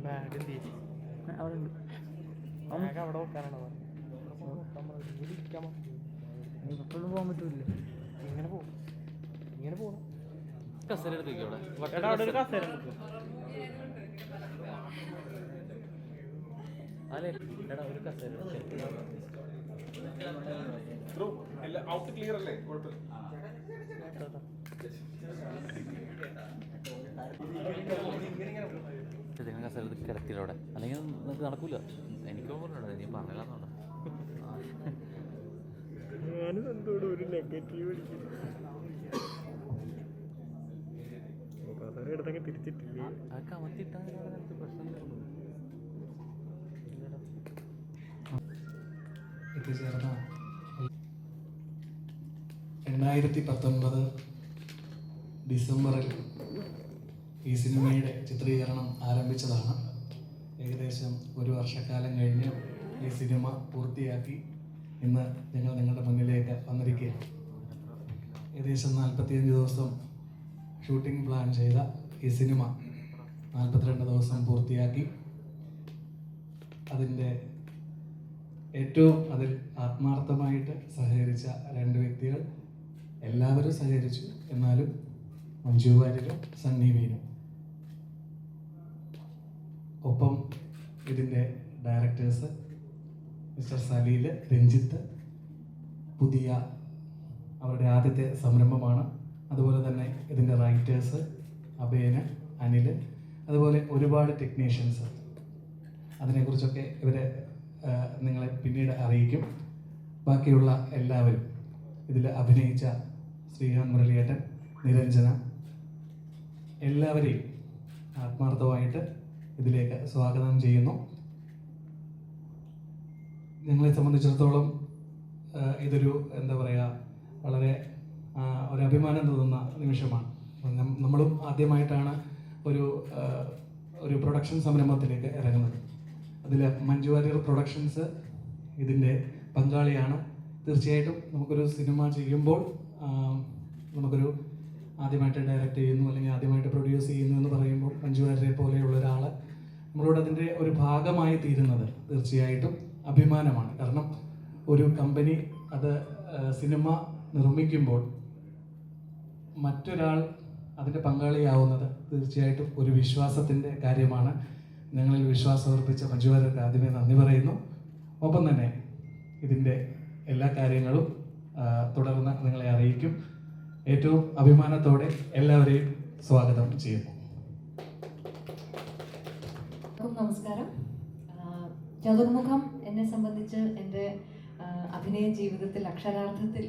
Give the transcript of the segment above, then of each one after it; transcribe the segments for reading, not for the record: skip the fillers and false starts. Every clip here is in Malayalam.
ബാഗ് എന്ത് അവിടെ ഉണ്ട്. ബാഗ് അവിടെ വെക്കാനാണോ എപ്പോഴും പോകാൻ പറ്റൂല. ഇങ്ങനെ പോകും, ഇങ്ങനെ പോകണം. കസേര എടുത്തേക്ക് അവിടെ ഒരു കസേര എടുത്തു. അല്ലേ എടാ ഒരു കസേര ഔട്ട് ക്ലിയർ അല്ലേ? കുഴപ്പമില്ല. കസേര കിടത്തിലവിടെ അല്ലെങ്കിൽ നമുക്ക് നടക്കൂല. എനിക്ക് പറഞ്ഞോ നീ പറഞ്ഞാന്നോടാ. ഞാനും എന്തോടും ഒരു നെഗറ്റീവ് അടിക്കുന്നു. കസേര എടുത്തങ്ങ് തിരിച്ചിട്ടില്ലേ? അതൊക്കെ അമർത്തിയിട്ടാണ് പ്രശ്നം എത്തിച്ചേർന്ന 2019 ഡിസംബറിൽ ഈ സിനിമയുടെ ചിത്രീകരണം ആരംഭിച്ചതാണ്. ഏകദേശം ഒരു വർഷക്കാലം കഴിഞ്ഞ് ഈ സിനിമ പൂർത്തിയാക്കി ഇന്ന് ഞങ്ങൾ നിങ്ങളുടെ മുന്നിലേക്ക് വന്നിരിക്കുകയാണ്. ഏകദേശം 45 ദിവസം ഷൂട്ടിംഗ് പ്ലാൻ ചെയ്ത ഈ സിനിമ 42 ദിവസം പൂർത്തിയാക്കി. അതിൻ്റെ ഏറ്റവും അതിൽ ആത്മാർത്ഥമായിട്ട് സഹകരിച്ച 2 വ്യക്തികൾ, എല്ലാവരും സഹകരിച്ചു. എന്നാലും മഞ്ജു വാര്യരും സണ്ണി മീനും. ഒപ്പം ഇതിൻ്റെ ഡയറക്ടേഴ്സ് മിസ്റ്റർ സലീൽ, രഞ്ജിത്ത്, പുതിയ അവരുടെ ആദ്യത്തെ സംരംഭമാണ്. അതുപോലെ തന്നെ ഇതിൻ്റെ റൈറ്റേഴ്സ് അഭയന്, അനിൽ, അതുപോലെ ഒരുപാട് ടെക്നീഷ്യൻസ്. അതിനെക്കുറിച്ചൊക്കെ ഇവരെ നിങ്ങളെ പിന്നീട് അറിയിക്കും. ബാക്കിയുള്ള എല്ലാവരും ഇതിൽ അഭിനയിച്ച ശ്രീകാന്ത് മുരളിയേട്ടൻ, നിരഞ്ജന, എല്ലാവരെയും ആത്മാർത്ഥമായിട്ട് ഇതിലേക്ക് സ്വാഗതം ചെയ്യുന്നു. ഞങ്ങളെ സംബന്ധിച്ചിടത്തോളം ഇതൊരു എന്താ പറയുക, വളരെ ഒരു അഭിമാനം തോന്നുന്ന നിമിഷമാണ്. നമ്മളും ആദ്യമായിട്ടാണ് ഒരു പ്രൊഡക്ഷൻ സംരംഭത്തിലേക്ക് ഇറങ്ങുന്നത്. അതിൽ മഞ്ജു വാര്യർ പ്രൊഡക്ഷൻസ് ഇതിൻ്റെ പങ്കാളിയാണ്. തീർച്ചയായിട്ടും നമുക്കൊരു സിനിമ ചെയ്യുമ്പോൾ നമുക്കൊരു ആദ്യമായിട്ട് ഡയറക്റ്റ് ചെയ്യുന്നു അല്ലെങ്കിൽ ആദ്യമായിട്ട് പ്രൊഡ്യൂസ് ചെയ്യുന്നു എന്ന് പറയുമ്പോൾ മഞ്ജു വാര്യരെ പോലെയുള്ള ഒരാൾ നമ്മളോട് അതിൻ്റെ ഒരു ഭാഗമായി തീരുന്നത് തീർച്ചയായിട്ടും അഭിമാനമാണ്. കാരണം ഒരു കമ്പനി അത് സിനിമ നിർമ്മിക്കുമ്പോൾ മറ്റൊരാൾ അതിൻ്റെ പങ്കാളിയാവുന്നത് തീർച്ചയായിട്ടും ഒരു വിശ്വാസത്തിൻ്റെ കാര്യമാണ്. ഞങ്ങളിൽ വിശ്വാസം അർപ്പിച്ച മഞ്ജു വാര്യർക്ക് ആദ്യമേ നന്ദി പറയുന്നു. ഒപ്പം തന്നെ ഇതിൻ്റെ എല്ലാ കാര്യങ്ങളും തുടർന്ന് നിങ്ങളെ അറിയിക്കും. ഏറ്റവും അഭിമാനത്തോടെ എല്ലാവരെയും സ്വാഗതം ചെയ്യുന്നു. നമസ്കാരം. ചതുർമുഖം എന്നെ സംബന്ധിച്ച് എൻ്റെ അഭിനയ ജീവിതത്തിൽ അക്ഷരാർത്ഥത്തിൽ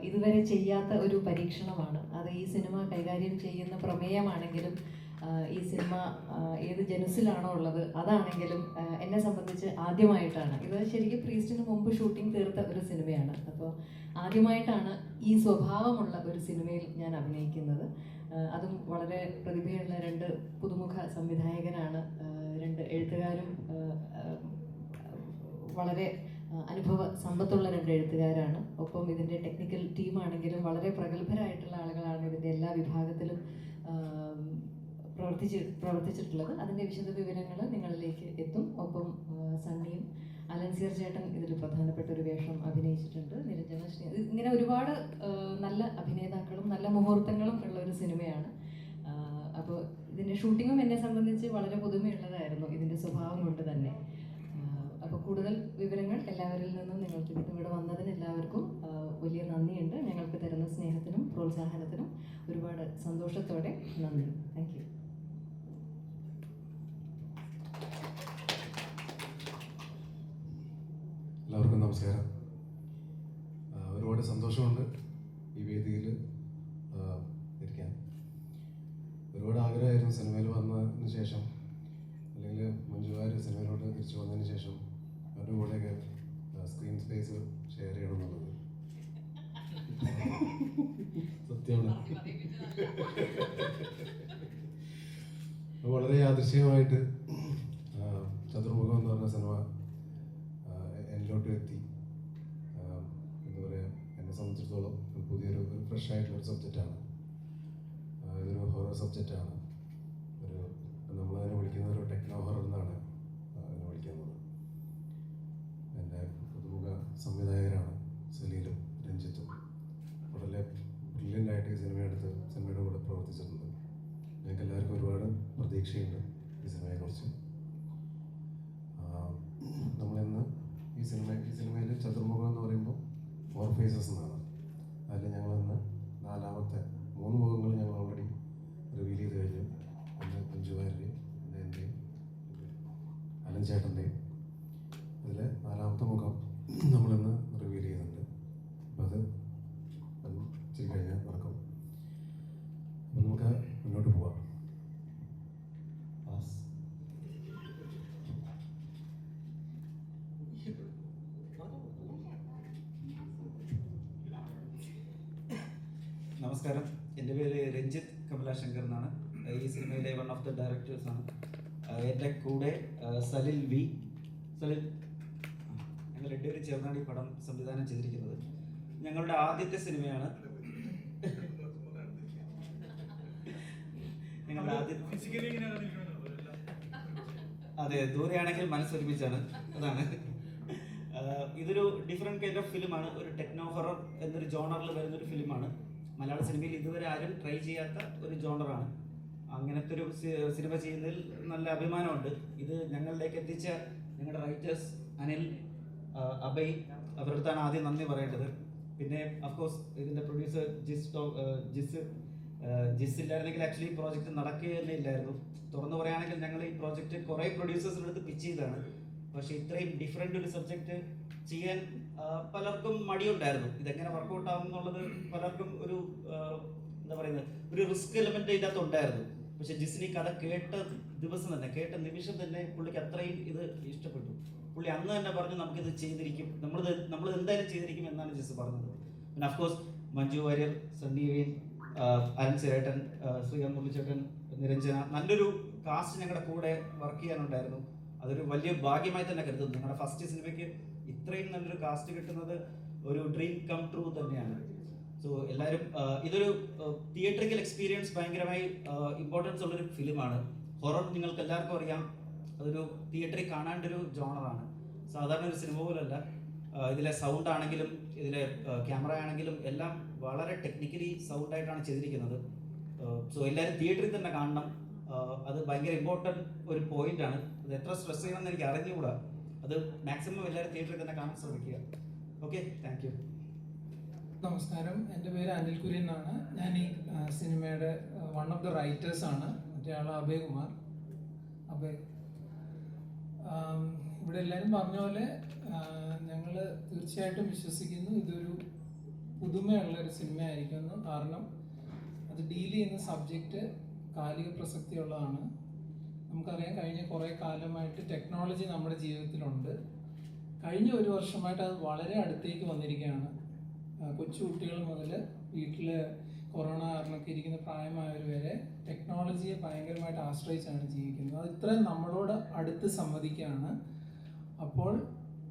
ഇതുവരെ ചെയ്യാത്ത ഒരു പരീക്ഷണമാണ്. അത് ഈ സിനിമ കൈകാര്യം ചെയ്യുന്ന പ്രമേയമാണെങ്കിലും ഈ സിനിമ ഏത് ജനുസിലാണോ ഉള്ളത് അതാണെങ്കിലും എന്നെ സംബന്ധിച്ച് ആദ്യമായിട്ടാണ്. ഇത് ശരിക്കും പ്രീസ്റ്റിന് മുമ്പ് ഷൂട്ടിംഗ് തീർത്ത ഒരു സിനിമയാണ്. അപ്പോൾ ആദ്യമായിട്ടാണ് ഈ സ്വഭാവമുള്ള ഒരു സിനിമയിൽ ഞാൻ അഭിനയിക്കുന്നത്. അതും വളരെ പ്രതിഭയുള്ള 2 പുതുമുഖ സംവിധായകരാണ്, 2 എഴുത്തുകാരും വളരെ അനുഭവ സമ്പത്തുള്ള 2 എഴുത്തുകാരാണ്. ഒപ്പം ഇതിൻ്റെ ടെക്നിക്കൽ ടീമാണെങ്കിലും വളരെ പ്രഗത്ഭരായിട്ടുള്ള ആളുകളാണ് ഇതിൻ്റെ എല്ലാ വിഭാഗത്തിലും പ്രവർത്തിച്ചിട്ടുള്ളത്. അതിൻ്റെ വിശദ വിവരങ്ങൾ നിങ്ങളിലേക്ക് എത്തും. ഒപ്പം സണ്ണിയും അലൻസിയർ ചേട്ടൻ ഇതിൽ പ്രധാനപ്പെട്ട ഒരു വേഷം അഭിനയിച്ചിട്ടുണ്ട്. നിരഞ്ജന, ഇങ്ങനെ ഒരുപാട് നല്ല അഭിനേതാക്കളും നല്ല മുഹൂർത്തങ്ങളും ഉള്ള ഒരു സിനിമയാണ്. അപ്പോൾ ഇതിൻ്റെ ഷൂട്ടിങ്ങും എന്നെ സംബന്ധിച്ച് വളരെ പുതുമയുള്ളതായിരുന്നു, ഇതിൻ്റെ സ്വഭാവം കൊണ്ട് തന്നെ. അപ്പോൾ കൂടുതൽ വിവരങ്ങൾ എല്ലാവരിൽ നിന്നും നിങ്ങൾക്ക് ഇവിടെ വന്നതിന് എല്ലാവർക്കും വലിയ നന്ദിയുണ്ട്. ഞങ്ങൾക്ക് തരുന്ന സ്നേഹത്തിനും പ്രോത്സാഹനത്തിനും ഒരുപാട് സന്തോഷത്തോടെ നന്ദി. Thank you. എല്ലാവർക്കും നമസ്കാരം. ഒരുപാട് സന്തോഷമുണ്ട് ഈ വേദിയിൽ ഇരിക്കാൻ. ഒരുപാട് ആഗ്രഹമായിരുന്നു സിനിമയിൽ വന്നതിന് ശേഷം, അല്ലെങ്കിൽ മഞ്ജു വാര്യർ സിനിമയിലോട്ട് തിരിച്ചു വന്നതിന് ശേഷം അവരുടെ കൂടെയൊക്കെ സ്ക്രീൻ സ്പേസ് ഷെയർ ചെയ്യണം എന്നുള്ളത്. സത്യമാണ്. വളരെ യാദൃശ്ചികമായിട്ട് ചതുർമുഖം എന്ന് പറഞ്ഞ സിനിമ എന്നിലോട്ട് എത്തി. എന്താ പറയുക, എന്നെ സംബന്ധിച്ചിടത്തോളം പുതിയൊരു ഫ്രഷ് ആയിട്ടുള്ളൊരു സബ്ജക്റ്റാണ്. ഇതൊരു ഹൊറർ സബ്ജക്റ്റാണ്. നമ്മളതിനെ വിളിക്കുന്ന ഒരു ടെക്നോ ഹൊറർ എന്നാണ് അതിനെ വിളിക്കുന്നത്. എൻ്റെ പുതുമുഖ സംവിധായകരാണ് സലീലും രഞ്ജിത്തും. വളരെ ബ്രില്യൻ്റായിട്ട് ഈ സിനിമയുടെ കൂടെ പ്രവർത്തിച്ചിട്ടുണ്ട്. ഞങ്ങൾക്ക് എല്ലാവർക്കും ഒരുപാട് പ്രതീക്ഷയുണ്ട് ഈ സിനിമയെക്കുറിച്ച്. നമ്മളിന്ന് ഈ സിനിമയിൽ ചതുർമുഖം എന്ന് പറയുമ്പോൾ 4 ഫേസസ് എന്നാണ്. അതിൽ ഞങ്ങളിന്ന് 4ാമത്തെ 3 മുഖങ്ങൾ ഞങ്ങൾ ഓൾറെഡി റിവീൽ ചെയ്ത് കഴിഞ്ഞു. ഒന്ന് മഞ്ജുവാരുടെയും പിന്നെ എൻ്റെയും അലൻ ചേട്ടൻ്റെയും. അതിൽ 4ാമത്തെ മുഖം നമ്മളിന്ന് റിവീൽ ചെയ്യുന്നുണ്ട്. അപ്പോൾ അത് ഇച്ചിരി കഴിഞ്ഞാൽ നടക്കും. അപ്പം നമുക്ക് മുന്നോട്ട് പോവാം. നമസ്കാരം, എൻ്റെ പേര് രഞ്ജിത്ത് കമലാശങ്കർ എന്നാണ്. ഈ സിനിമയിലെ വൺ ഓഫ് ദ ഡയറക്ടേഴ്സാണ്. എൻ്റെ കൂടെ സലിൽ വി. സലിൽ, ഞങ്ങൾ രണ്ടുപേരും ചേർന്നാണ് ഈ പടം സംവിധാനം ചെയ്തിരിക്കുന്നത്. ഞങ്ങളുടെ ആദ്യത്തെ സിനിമയാണ്. ഞങ്ങളുടെ അതെ, ദൂരെയാണെങ്കിൽ മനസ്സൊരുമിച്ചാണ്. അതാണ്. ഇതൊരു ഡിഫറെൻറ്റ് കൈൻഡ് ഓഫ് ഫിലിമാണ്. ഒരു ടെക്നോ ഹൊറർ എന്നൊരു ജോണറിൽ വരുന്നൊരു ഫിലിമാണ്. മലയാള സിനിമയിൽ ഇതുവരെ ആരും ട്രൈ ചെയ്യാത്ത ഒരു ജോണറാണ്. അങ്ങനത്തെ ഒരു സിനിമ ചെയ്യുന്നതിൽ നല്ല അഭിമാനമുണ്ട്. ഇത് ഞങ്ങളിലേക്ക് എത്തിച്ച ഞങ്ങളുടെ റൈറ്റേഴ്സ് അനിൽ, അഭയ്, അവരുടെ അടുത്താണ് ആദ്യം നന്ദി പറയേണ്ടത്. പിന്നെ അഫ്കോഴ്സ് ഇതിൻ്റെ പ്രൊഡ്യൂസർ ജിസ് ഇല്ലായിരുന്നെങ്കിൽ ആക്ച്വലി ഈ പ്രോജക്റ്റ് നടക്കുക തന്നെ ഇല്ലായിരുന്നു. തുറന്നു പറയുകയാണെങ്കിൽ ഞങ്ങൾ ഈ പ്രോജക്റ്റ് കുറേ പ്രൊഡ്യൂസേഴ്സിൻ്റെ അടുത്ത് പിച്ച് ചെയ്തതാണ്. പക്ഷേ ഇത്രയും ഡിഫറെൻ്റ് ഒരു സബ്ജക്റ്റ് ചെയ്യാൻ പലർക്കും മടിയുണ്ടായിരുന്നു. ഇതെങ്ങനെ വർക്കൗട്ട് ആവും എന്നുള്ളത് പലർക്കും ഒരു എന്താ പറയുന്നത്, ഒരു റിസ്ക് എലമെന്റ് ഇതിനകത്ത് ഉണ്ടായിരുന്നു. പക്ഷെ ജിസിന് കഥ കേട്ട ദിവസം തന്നെ, കേട്ട നിമിഷം തന്നെ പുള്ളിക്ക് അത്രയും ഇത് ഇഷ്ടപ്പെട്ടു. പുള്ളി അന്ന് തന്നെ പറഞ്ഞു നമുക്കിത് ചെയ്തിരിക്കും, നമ്മൾ എന്തായാലും ചെയ്തിരിക്കും എന്നാണ് ജിസ് പറഞ്ഞത്. പിന്നെ അഫ്കോഴ്സ് മഞ്ജു വാര്യർ, സണ്ണി വെയിൻ, അരുൺ സിരേട്ടൻ, ശ്രീകാന്ത് മുരളിച്ചേട്ടൻ, നിരഞ്ജന, നല്ലൊരു കാസ്റ്റ് ഞങ്ങളുടെ കൂടെ വർക്ക് ചെയ്യാനുണ്ടായിരുന്നു. അതൊരു വലിയ ഭാഗ്യമായി തന്നെ കരുതുന്നു. ഞങ്ങളുടെ ഫസ്റ്റ് സിനിമയ്ക്ക് ഇത്രയും നല്ലൊരു കാസ്റ്റ് കിട്ടുന്നത് ഒരു ഡ്രീം കം ട്രൂ തന്നെയാണ്. സോ എല്ലാവരും, ഇതൊരു തിയേറ്ററിക്കൽ എക്സ്പീരിയൻസ് ഭയങ്കരമായി ഇമ്പോർട്ടൻസ് ഉള്ളൊരു ഫിലിമാണ്. ഹൊറർ നിങ്ങൾക്ക് എല്ലാവർക്കും അറിയാം, അതൊരു തിയേറ്ററിൽ കാണേണ്ടൊരു ജോണറാണ്. സാധാരണ ഒരു സിനിമ പോലല്ല. ഇതിലെ സൗണ്ട് ആണെങ്കിലും ഇതിലെ ക്യാമറ ആണെങ്കിലും എല്ലാം വളരെ ടെക്നിക്കലി സൗണ്ടായിട്ടാണ് ചെയ്തിരിക്കുന്നത്. സോ എല്ലാവരും തിയേറ്ററിൽ തന്നെ കാണണം. അത് ഭയങ്കര ഇമ്പോർട്ടൻറ്റ് ഒരു പോയിന്റാണ്. അത് എത്ര സ്ട്രെസ് ചെയ്യണമെന്ന് എനിക്ക് അറിഞ്ഞുകൂടാ. അത് മാക്സിമം എല്ലാവരും തിയേറ്ററിൽ തന്നെ കാണാൻ ശ്രമിക്കുക. Okay, thank you. നമസ്കാരം, എൻ്റെ പേര് അനിൽ കുര്യൻ എന്നാണ്. ഞാൻ ഈ സിനിമയുടെ വൺ ഓഫ് ദ റൈറ്റേഴ്സാണ്. മറ്റേ ആൾ അഭയ് കുമാർ. അഭയ്, ഇവിടെ എല്ലാവരും പറഞ്ഞ പോലെ ഞങ്ങൾ തീർച്ചയായിട്ടും വിശ്വസിക്കുന്നു ഇതൊരു പുതുമയുള്ളൊരു സിനിമയായിരിക്കുമെന്ന്. കാരണം അത് ഡീൽ ചെയ്യുന്ന സബ്ജക്റ്റ് കാലിക പ്രസക്തിയുള്ളതാണ്. നമുക്കറിയാം, കഴിഞ്ഞ കുറേ കാലമായിട്ട് ടെക്നോളജി നമ്മുടെ ജീവിതത്തിലുണ്ട്. കഴിഞ്ഞ 1 വർഷമായിട്ട് അത് വളരെ അടുത്തേക്ക് വന്നിരിക്കുകയാണ്. കൊച്ചു കുട്ടികൾ മുതൽ വീട്ടിൽ കൊറോണ കാരണമൊക്കെ ഇരിക്കുന്ന പ്രായമായവർ വരെ ടെക്നോളജിയെ ഭയങ്കരമായിട്ട് ആശ്രയിച്ചാണ് ജീവിക്കുന്നത്. അത് ഇത്രയും നമ്മളോട് അടുത്ത് സംവദിക്കുകയാണ്. അപ്പോൾ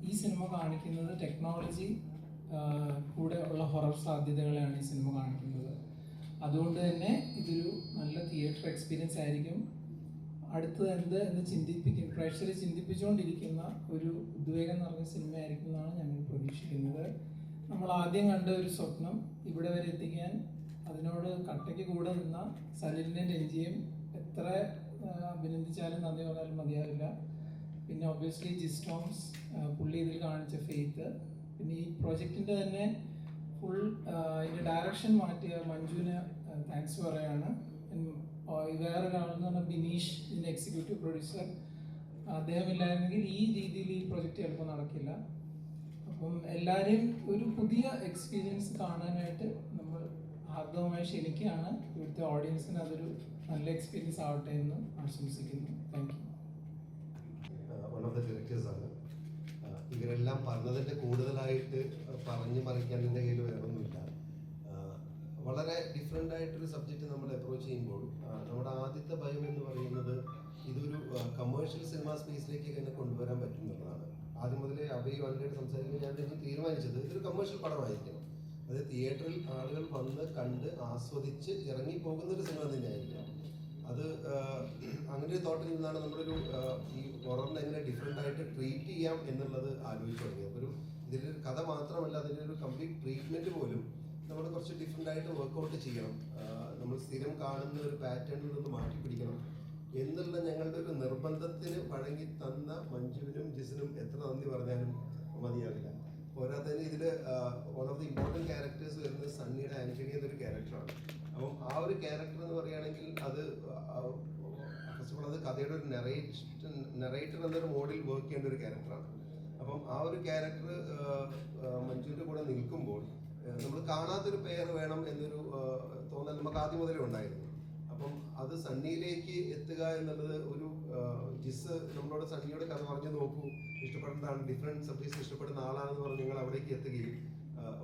ഈ സിനിമ കാണിക്കുന്നത് ടെക്നോളജി കൂടെ ഉള്ള ഹൊറർ സാധ്യതകളെയാണ് ഈ സിനിമ കാണിക്കുന്നത്. അതുകൊണ്ട് തന്നെ ഇതൊരു നല്ല തിയേറ്റർ എക്സ്പീരിയൻസ് ആയിരിക്കും. അടുത്തത് എന്ന് പ്രേക്ഷകരെ ചിന്തിപ്പിച്ചുകൊണ്ടിരിക്കുന്ന ഒരു ഉദ്വേഗം നിറഞ്ഞ സിനിമയായിരിക്കും എന്നാണ് ഞങ്ങൾ പ്രതീക്ഷിക്കുന്നത്. നമ്മൾ ആദ്യം കണ്ട ഒരു സ്വപ്നം ഇവിടെ വരെ എത്തിക്കാൻ അതിനോട് കട്ടയ്ക്ക് കൂടെ നിന്ന സലിലിനെ രഞ്ജിയും എത്ര അഭിനന്ദിച്ചാലും നന്ദി പറഞ്ഞാലും മതിയാവില്ല. പിന്നെ ഒബ്വിയസ്ലി ജിസ് ടോംസ്, പുള്ളി ഇതിൽ കാണിച്ച ഫെയ്ത്ത്. പിന്നെ ഈ പ്രോജക്റ്റിൻ്റെ തന്നെ ഫുൾ ഇതിൻ്റെ ഡയറക്ഷൻ മാറ്റിയ മഞ്ജുവിന് താങ്ക്സ് പറയുകയാണ്. വേറൊരാളെന്ന് പറഞ്ഞാൽ ബിനീഷ്, ഇതിൻ്റെ എക്സിക്യൂട്ടീവ് പ്രൊഡ്യൂസർ. അദ്ദേഹം ഇല്ലായിരുന്നെങ്കിൽ ഈ രീതിയിൽ ഈ പ്രൊജക്റ്റ് ചിലപ്പോൾ നടക്കില്ല. അപ്പം എല്ലാവരെയും ഒരു പുതിയ എക്സ്പീരിയൻസ് കാണാനായിട്ട് നമ്മൾ ഹാർദവമായി ക്ഷണിക്കുകയാണ്. ഇവിടുത്തെ ഓഡിയൻസിന് അതൊരു നല്ല എക്സ്പീരിയൻസ് ആവട്ടെ എന്ന് ആശംസിക്കുന്നു. Thank you. One of the ഡയറക്ടേഴ്സാണ്. ഇവരെല്ലാം പറഞ്ഞതിൻ്റെ കൂടുതലായിട്ട് പറഞ്ഞു മറിക്കാൻ എൻ്റെ കയ്യിൽ വേറൊന്നുമില്ല. വളരെ ഡിഫറെൻ്റ് ആയിട്ടൊരു സബ്ജക്റ്റ് നമ്മൾ അപ്രോച്ച് ചെയ്യുമ്പോൾ നമ്മുടെ ആദ്യത്തെ ഭയം എന്ന് പറയുന്നത് ഇതൊരു കമേഴ്ഷ്യൽ സിനിമ സ്പേസിലേക്ക് എങ്ങനെ കൊണ്ടുവരാൻ പറ്റും എന്നുള്ളതാണ്. ആദ്യം മുതലേ അഭയ് വണ്ടിയായിട്ട് സംസാരിക്കുമ്പോൾ ഞാൻ എനിക്ക് തീരുമാനിച്ചത് ഇതൊരു കമേഴ്ഷ്യൽ പടമായിരിക്കണം. അത് തിയേറ്ററിൽ ആളുകൾ വന്ന് കണ്ട് ആസ്വദിച്ച് ഇറങ്ങി പോകുന്നൊരു സിനിമ തന്നെയായിരിക്കണം. അത് അങ്ങനെ ഒരു തോട്ടിൽ നിന്നാണ് നമ്മളൊരു ഈ ഹൊററിനെ എങ്ങനെ ഡിഫറെൻ്റ് ആയിട്ട് ട്രീറ്റ് ചെയ്യാം എന്നുള്ളത് ആലോചിച്ച് തുടങ്ങിയത്. ഒരു ഇതിലൊരു കഥ മാത്രമല്ല, അതിൻ്റെ ഒരു കംപ്ലീറ്റ് ട്രീറ്റ്മെൻറ്റ് പോലും നമ്മൾ കുറച്ച് ഡിഫറെൻ്റ് ആയിട്ട് വർക്കൗട്ട് ചെയ്യണം. നമ്മൾ സ്ഥിരം കാണുന്ന ഒരു പാറ്റേണിൽ നിന്ന് മാറ്റി പിടിക്കണം എന്നുള്ള ഞങ്ങളുടെ ഒരു നിർബന്ധത്തിന് വഴങ്ങി തന്ന മഞ്ജുവിനും ജിസിനും എത്ര നന്ദി പറഞ്ഞാലും മതിയാവില്ല. പോരാത്തതിന് ഇതിൽ one of the important characters വരുന്നത് സണ്ണിയുടെ ആൻ്റണി എന്നൊരു ക്യാരക്ടറാണ്. അപ്പം ആ ഒരു ക്യാരക്ടർ എന്ന് പറയുകയാണെങ്കിൽ അത് ഫസ്റ്റ് ഓഫ് ഓൾ അത് കഥയുടെ ഒരു നെറേറ്റർ എന്നൊരു മോഡിൽ വർക്ക് ചെയ്യേണ്ട ഒരു ക്യാരക്ടറാണ്. അപ്പം ആ ഒരു ക്യാരക്ടർ മഞ്ജുവിൻ്റെ കൂടെ നിൽക്കുമ്പോൾ നമ്മൾ കാണാത്തൊരു പേർ വേണം എന്നൊരു തോന്നൽ നമുക്ക് ആദ്യം മുതലേ ഉണ്ടായിരുന്നു. അപ്പം അത് സണ്ണിയിലേക്ക് എത്തുക എന്നുള്ളത് ഒരു ജിസ് നമ്മളോട് സണ്ണിയോട് കഥ പറഞ്ഞു നോക്കൂ, ഇഷ്ടപ്പെടുന്നതാണ്, ഡിഫറെൻറ്റ് സബ്ജക്ട്സ് ഇഷ്ടപ്പെടുന്ന ആളാണെന്ന് പറഞ്ഞ് ഞങ്ങൾ അവിടേക്ക് എത്തുകയും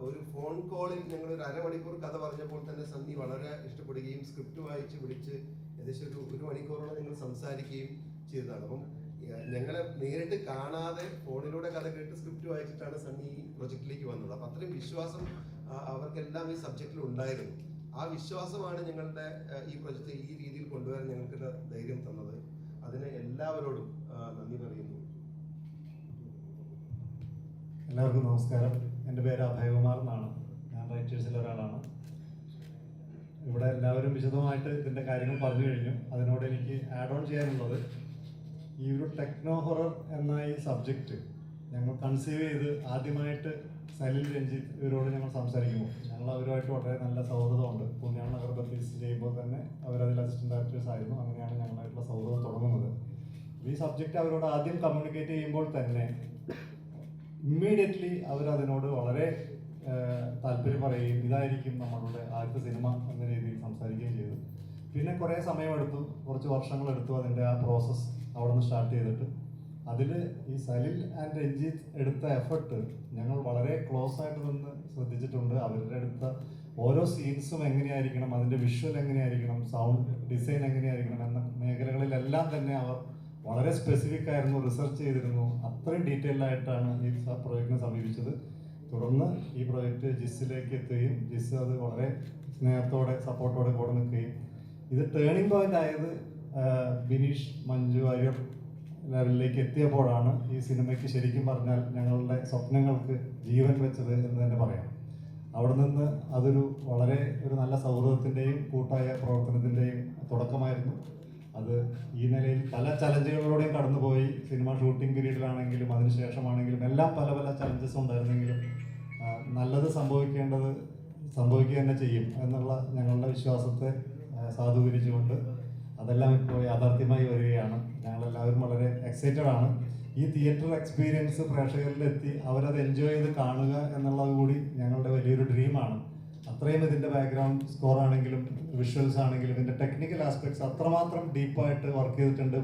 ഒരു ഫോൺ കോളിൽ ഞങ്ങൾ ഒരു അരമണിക്കൂർ കഥ പറഞ്ഞപ്പോൾ തന്നെ സണ്ണി വളരെ ഇഷ്ടപ്പെടുകയും സ്ക്രിപ്റ്റ് വായിച്ച് വിളിച്ച് ഏകദേശം ഒരു മണിക്കൂറോളം ഞങ്ങൾ സംസാരിക്കുകയും ചെയ്തതാണ്. അപ്പം ഞങ്ങളെ നേരിട്ട് കാണാതെ ഫോണിലൂടെ കഥ കേട്ട് സ്ക്രിപ്റ്റ് വായിച്ചിട്ടാണ് സണ്ണി ഈ പ്രൊജക്റ്റിലേക്ക് വന്നത്. അപ്പം അത്രയും വിശ്വാസം അവർക്കെല്ലാം ഈ സബ്ജക്റ്റിൽ ഉണ്ടായിരുന്നു. ആ വിശ്വാസമാണ് ഞങ്ങളുടെ ഈ പ്രൊജക്റ്റ് ഈ രീതിയിൽ കൊണ്ടുവരാൻ ഞങ്ങൾക്ക് ധൈര്യം തന്നത്. അതിന് എല്ലാവരോടും നന്ദി പറയുന്നു. എല്ലാവർക്കും നമസ്കാരം. എൻ്റെ പേര് അഭയകുമാർ എന്നാണ്. ഞാൻ റൈറ്റേഴ്സിൽ ഒരാളാണ്. ഇവിടെ എല്ലാവരും വിശദമായിട്ട് ഇതിൻ്റെ കാര്യങ്ങൾ പറഞ്ഞു കഴിഞ്ഞു. അതിനോട് എനിക്ക് ആഡ് ഓൺ ചെയ്യാനുള്ളത്, ഈ ഒരു ടെക്നോ ഹൊറർ എന്ന ഈ സബ്ജക്റ്റ് ഞങ്ങൾ കൺസീവ് ചെയ്ത് ആദ്യമായിട്ട് സലിൽ രഞ്ജിത്ത് ഇവരോട് ഞങ്ങൾ സംസാരിക്കുമ്പോൾ ഞങ്ങൾ അവരുമായിട്ട് വളരെ നല്ല സൗഹൃദമുണ്ട്. പുണ്യാൾ നഗർ റിലീസ് ചെയ്യുമ്പോൾ തന്നെ അവരതിൽ അസിസ്റ്റന്റ് ഡയറക്ടേഴ്സ് ആയിരുന്നു. അങ്ങനെയാണ് ഞങ്ങളായിട്ടുള്ള സൗഹൃദം തുടങ്ങുന്നത്. ഈ സബ്ജക്റ്റ് അവരോട് ആദ്യം കമ്മ്യൂണിക്കേറ്റ് ചെയ്യുമ്പോൾ തന്നെ ഇമ്മീഡിയറ്റ്ലി അവരതിനോട് വളരെ താല്പര്യം പറയുകയും ഇതായിരിക്കും നമ്മളുടെ ആദ്യത്തെ സിനിമ എന്ന രീതിയിൽ സംസാരിക്കുകയും ചെയ്തു. പിന്നെ കുറേ സമയമെടുത്തു, കുറച്ച് വർഷങ്ങളെടുത്തു അതിൻ്റെ ആ പ്രോസസ്സ് അവിടെ നിന്ന് സ്റ്റാർട്ട് ചെയ്തിട്ട്. അതിൽ ഈ സലിൽ ആൻഡ് രഞ്ജിത്ത് എടുത്ത എഫർട്ട് ഞങ്ങൾ വളരെ ക്ലോസ് ആയിട്ട് നിന്ന് ശ്രദ്ധിച്ചിട്ടുണ്ട്. അവരുടെ എടുത്ത ഓരോ സീൻസും എങ്ങനെയായിരിക്കണം, അതിൻ്റെ വിഷ്വൽ എങ്ങനെയായിരിക്കണം, സൗണ്ട് ഡിസൈൻ എങ്ങനെയായിരിക്കണം എന്ന മേഖലകളിലെല്ലാം തന്നെ അവർ വളരെ സ്പെസിഫിക് ആയിരുന്നു, റിസർച്ച് ചെയ്തിരുന്നു. അത്രയും ഡീറ്റെയിൽഡ് ആയിട്ടാണ് ഈ പ്രോജക്റ്റിനെ സമീപിച്ചത്. തുടർന്ന് ഈ പ്രോജക്റ്റ് ജിസ്സിലേക്ക് എത്തുകയും ജിസ് അത് വളരെ സ്നേഹത്തോടെ സപ്പോർട്ടോടെ കൂടെ നിൽക്കുകയും ഇത് ടേണിംഗ് പോയിന്റ് ആയത് ബിനീഷ് മഞ്ജു വാര്യർ ലെവലിലേക്ക് എത്തിയപ്പോഴാണ് ഈ സിനിമയ്ക്ക് ശരിക്കും പറഞ്ഞാൽ ഞങ്ങളുടെ സ്വപ്നങ്ങൾക്ക് ജീവൻ വെച്ചത് എന്ന് തന്നെ പറയാം. അവിടെ നിന്ന് അതൊരു വളരെ ഒരു നല്ല സൗഹൃദത്തിൻ്റെയും കൂട്ടായ പ്രവർത്തനത്തിൻ്റെയും തുടക്കമായിരുന്നു. അത് ഈ നിലയിൽ പല ചലഞ്ചുകളിലൂടെയും കടന്നുപോയി. സിനിമ ഷൂട്ടിംഗ് പീരീഡിലാണെങ്കിലും അതിനുശേഷമാണെങ്കിലും എല്ലാം പല പല ചലഞ്ചസ് ഉണ്ടായിരുന്നെങ്കിലും നല്ലത് സംഭവിക്കുക തന്നെ ചെയ്യും എന്നുള്ള ഞങ്ങളുടെ വിശ്വാസത്തെ സാധൂകരിച്ചുകൊണ്ട് അതെല്ലാം ഇപ്പോൾ യാഥാർത്ഥ്യമായി വരികയാണ്. ഞങ്ങളെല്ലാവരും വളരെ എക്സൈറ്റഡ് ആണ്. ഈ തിയേറ്റർ എക്സ്പീരിയൻസ് പ്രേക്ഷകരിലെത്തി അവരത് എൻജോയ് ചെയ്ത് കാണുക എന്നുള്ളത് കൂടി ഞങ്ങളുടെ വലിയൊരു ഡ്രീമാണ്. അത്രയും ഇതിൻ്റെ ബാക്ക്ഗ്രൗണ്ട് സ്കോർ ആണെങ്കിലും വിഷ്വൽസ് ആണെങ്കിലും ഇതിൻ്റെ ടെക്നിക്കൽ ആസ്പെക്ട്സ് അത്രമാത്രം ഡീപ്പായിട്ട് വർക്ക് ചെയ്തിട്ടുണ്ട്.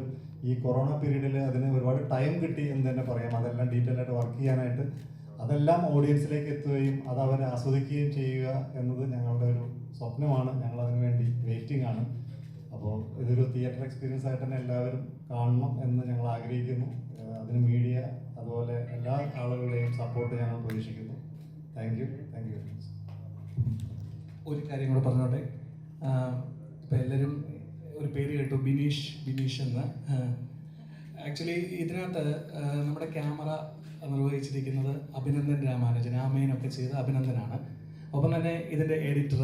ഈ കൊറോണ പീരീഡിൽ അതിന് ഒരുപാട് ടൈം കിട്ടി എന്ന് തന്നെ പറയാം. അതെല്ലാം ഡീറ്റെയിൽ ആയിട്ട് വർക്ക് ചെയ്യാനായിട്ട് അതെല്ലാം ഓഡിയൻസിലേക്ക് എത്തുകയും അത് അവരെ ആസ്വദിക്കുകയും ചെയ്യുക എന്നത് ഞങ്ങളുടെ ഒരു സ്വപ്നമാണ്. ഞങ്ങളതിനു വേണ്ടി വെയിറ്റിംഗ് ആണ്. അപ്പോൾ ഇതൊരു തിയേറ്റർ എക്സ്പീരിയൻസ് ആയിട്ട് തന്നെ എല്ലാവരും കാണണം എന്ന് ഞങ്ങൾ ആഗ്രഹിക്കുന്നു. അതിന് മീഡിയ അതുപോലെ എല്ലാ ആളുകളുടെയും സപ്പോർട്ട് ഞങ്ങൾ പ്രതീക്ഷിക്കുന്നു. Thank you very much. ഒരു കാര്യം കൂടെ പറഞ്ഞോട്ടെ. ഇപ്പം എല്ലാവരും ഒരു പേര് കേട്ടു, ബിനീഷ് എന്ന്. ആക്ച്വലി ഇതിനകത്ത് നമ്മുടെ ക്യാമറ നിർവഹിച്ചിരിക്കുന്നത് അഭിനന്ദൻ രാമാനുജൻ, ആമേനൊക്കെ ചെയ്ത അഭിനന്ദനാണ്. ഒപ്പം തന്നെ ഇതിൻ്റെ എഡിറ്റർ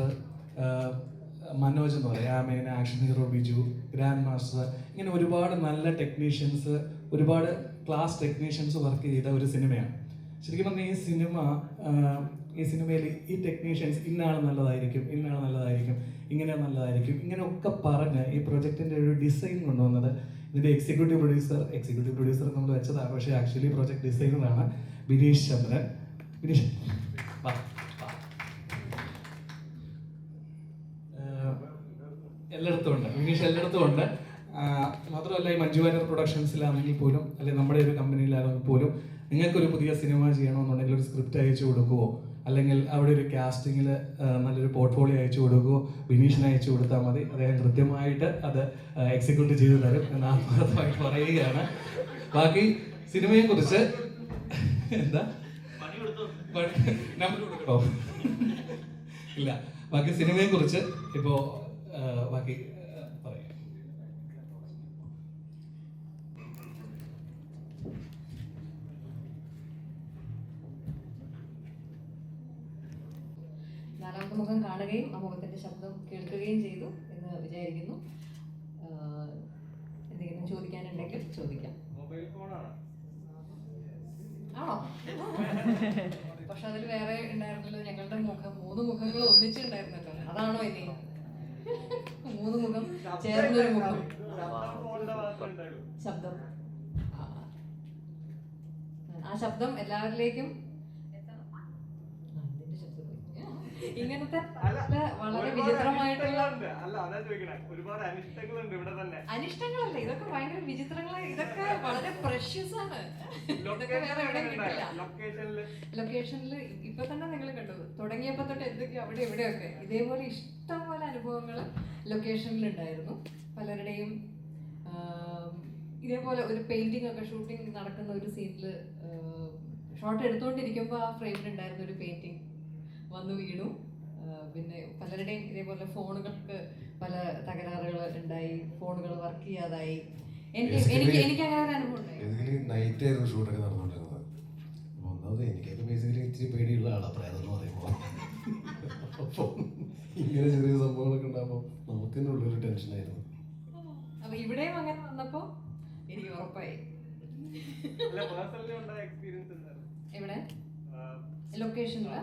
മനോജ് എന്ന് പറയും, Amen, action hero Biju, grandmaster, ഇങ്ങനെ ഒരുപാട് നല്ല ടെക്നീഷ്യൻസ്, ഒരുപാട് ക്ലാസ് ടെക്നീഷ്യൻസ് വർക്ക് ചെയ്ത ഒരു സിനിമയാണ്. ശരിക്കും പറഞ്ഞാൽ ഈ സിനിമയിൽ ഈ ടെക്നീഷ്യൻസ് ഇന്നാൾ നല്ലതായിരിക്കും, ഇങ്ങനെ നല്ലതായിരിക്കും, ഇങ്ങനെയൊക്കെ പറഞ്ഞ് ഈ പ്രൊജക്റ്റിൻ്റെ ഒരു ഡിസൈൻ കൊണ്ടുവന്നത് ഇതിൻ്റെ എക്സിക്യൂട്ടീവ് പ്രൊഡ്യൂസർ നമ്മൾ വെച്ചതാണ്. പക്ഷേ ആക്ച്വലി പ്രൊജക്ട് ഡിസൈനറാണ് ബിനീഷ് ചന്ദ്രൻ. ബിനീഷ് എല്ലായിടത്തും ഉണ്ട്. മാത്രമല്ല ഈ മഞ്ജു വാര്യർ പ്രൊഡക്ഷൻസിലാണെങ്കിൽ പോലും, അല്ലെങ്കിൽ നമ്മുടെ ഒരു കമ്പനിയിലാണെങ്കിൽ പോലും, നിങ്ങൾക്കൊരു പുതിയ സിനിമ ചെയ്യണമെന്നുണ്ടെങ്കിൽ ഒരു സ്ക്രിപ്റ്റ് അയച്ചു കൊടുക്കുവോ അല്ലെങ്കിൽ അവിടെ ഒരു കാസ്റ്റിങ്ങിൽ നല്ലൊരു പോർട്ട്ഫോളിയോ അയച്ചു കൊടുക്കുകയോ ബിനീഷിന് അയച്ചു കൊടുത്താൽ മതി, അദ്ദേഹം കൃത്യമായിട്ട് അത് എക്സിക്യൂട്ട് ചെയ്തു തരും എന്ന് ആത്മാർത്ഥമായിട്ട് പറയുകയാണ്. ബാക്കി സിനിമയെക്കുറിച്ച് എന്താ നമ്പർ കൊടുക്കട്ടോ? ഇല്ല, ബാക്കി സിനിമയെക്കുറിച്ച് ഇപ്പോൾ ബാക്കി പറയാം. നാലാമത്തെ മുഖം കാണുകയും ആ മുഖത്തിൻ്റെ ശബ്ദം കേൾക്കുകയും ചെയ്തു എന്ന് വിചാരിക്കുന്നു. എന്തെങ്കിലും ചോദിക്കാനുണ്ടെങ്കിൽ ചോദിക്കാം. മൊബൈൽ ഫോണാണ്. ആണോ? പക്ഷെ അതിൽ വേറെ ഉണ്ടായിരുന്നല്ലോ, ഞങ്ങളുടെ മുഖം 3 മുഖങ്ങൾ ഒന്നിച്ചുണ്ടായിരുന്നല്ലോ. അതാണോ ഇനി 3 മുഖം ചേർന്നൊരു മുഖം? ശബ്ദം, ആ ശബ്ദം എല്ലാവരിലേക്കും ഇങ്ങനത്തെ വളരെ വിചിത്രമായിട്ടുള്ള അനിഷ്ടങ്ങളല്ല, ഇതൊക്കെ ഭയങ്കര വിചിത്രങ്ങളായ, ഇതൊക്കെ വളരെ പ്രഷ്യസ് ആണ്. ഇതൊക്കെ വേറെ എവിടെയും കിട്ടില്ല. ലൊക്കേഷനിൽ ഇപ്പൊ തന്നെ നിങ്ങൾ കണ്ടു, തുടങ്ങിയപ്പോ തൊട്ട് എന്തൊക്കെയോ അവിടെ എവിടെയൊക്കെ ഇതേപോലെ ഇഷ്ടംപോലെ അനുഭവങ്ങൾ ലൊക്കേഷനിൽ ഉണ്ടായിരുന്നു. പലരുടെയും ഇതേപോലെ ഒരു പെയിന്റിംഗ് ഒക്കെ ഷൂട്ടിംഗ് നടക്കുന്ന ഒരു സീനിൽ ഷോട്ട് എടുത്തുകൊണ്ടിരിക്കുമ്പോൾ ആ ഫ്രെയിമിലുണ്ടായിരുന്ന ഒരു പെയിന്റിംഗ് വന്നു വീണു. പിന്നെ പലരുടെയും ഇതേപോലെ ഫോണുകൾക്ക് പല തകരാറുകൾ ഉണ്ടായി, ഫോണുകൾ വർക്ക് ചെയ്യാതായി. എനിക്ക് അങ്ങനെ ഒരു അനുഭവം ഉണ്ടായി. നൈറ്റ് ആയിരുന്നു ഷൂട്ടൊക്കെ നടന്നുകൊണ്ടിരുന്നത്. ഒന്നാമത് എനിക്കൊക്കെ ബേസിക്കലി ഇച്ചിരി പേടിയുള്ള ആളാണ് പ്രേതം പറയുമ്പോൾ. അപ്പോൾ ഇങ്ങനെ ചെറിയ സംഭവങ്ങളൊക്കെ ഉണ്ടാകുമ്പോൾ നമുക്ക് തന്നെ ഉള്ളൊരു ടെൻഷനായിരുന്നു. അപ്പൊ ഇവിടെയും അങ്ങനെ വന്നപ്പോൾ എനിക്ക് ഉറപ്പായി. ഇവിടെ ലൊക്കേഷനിൽ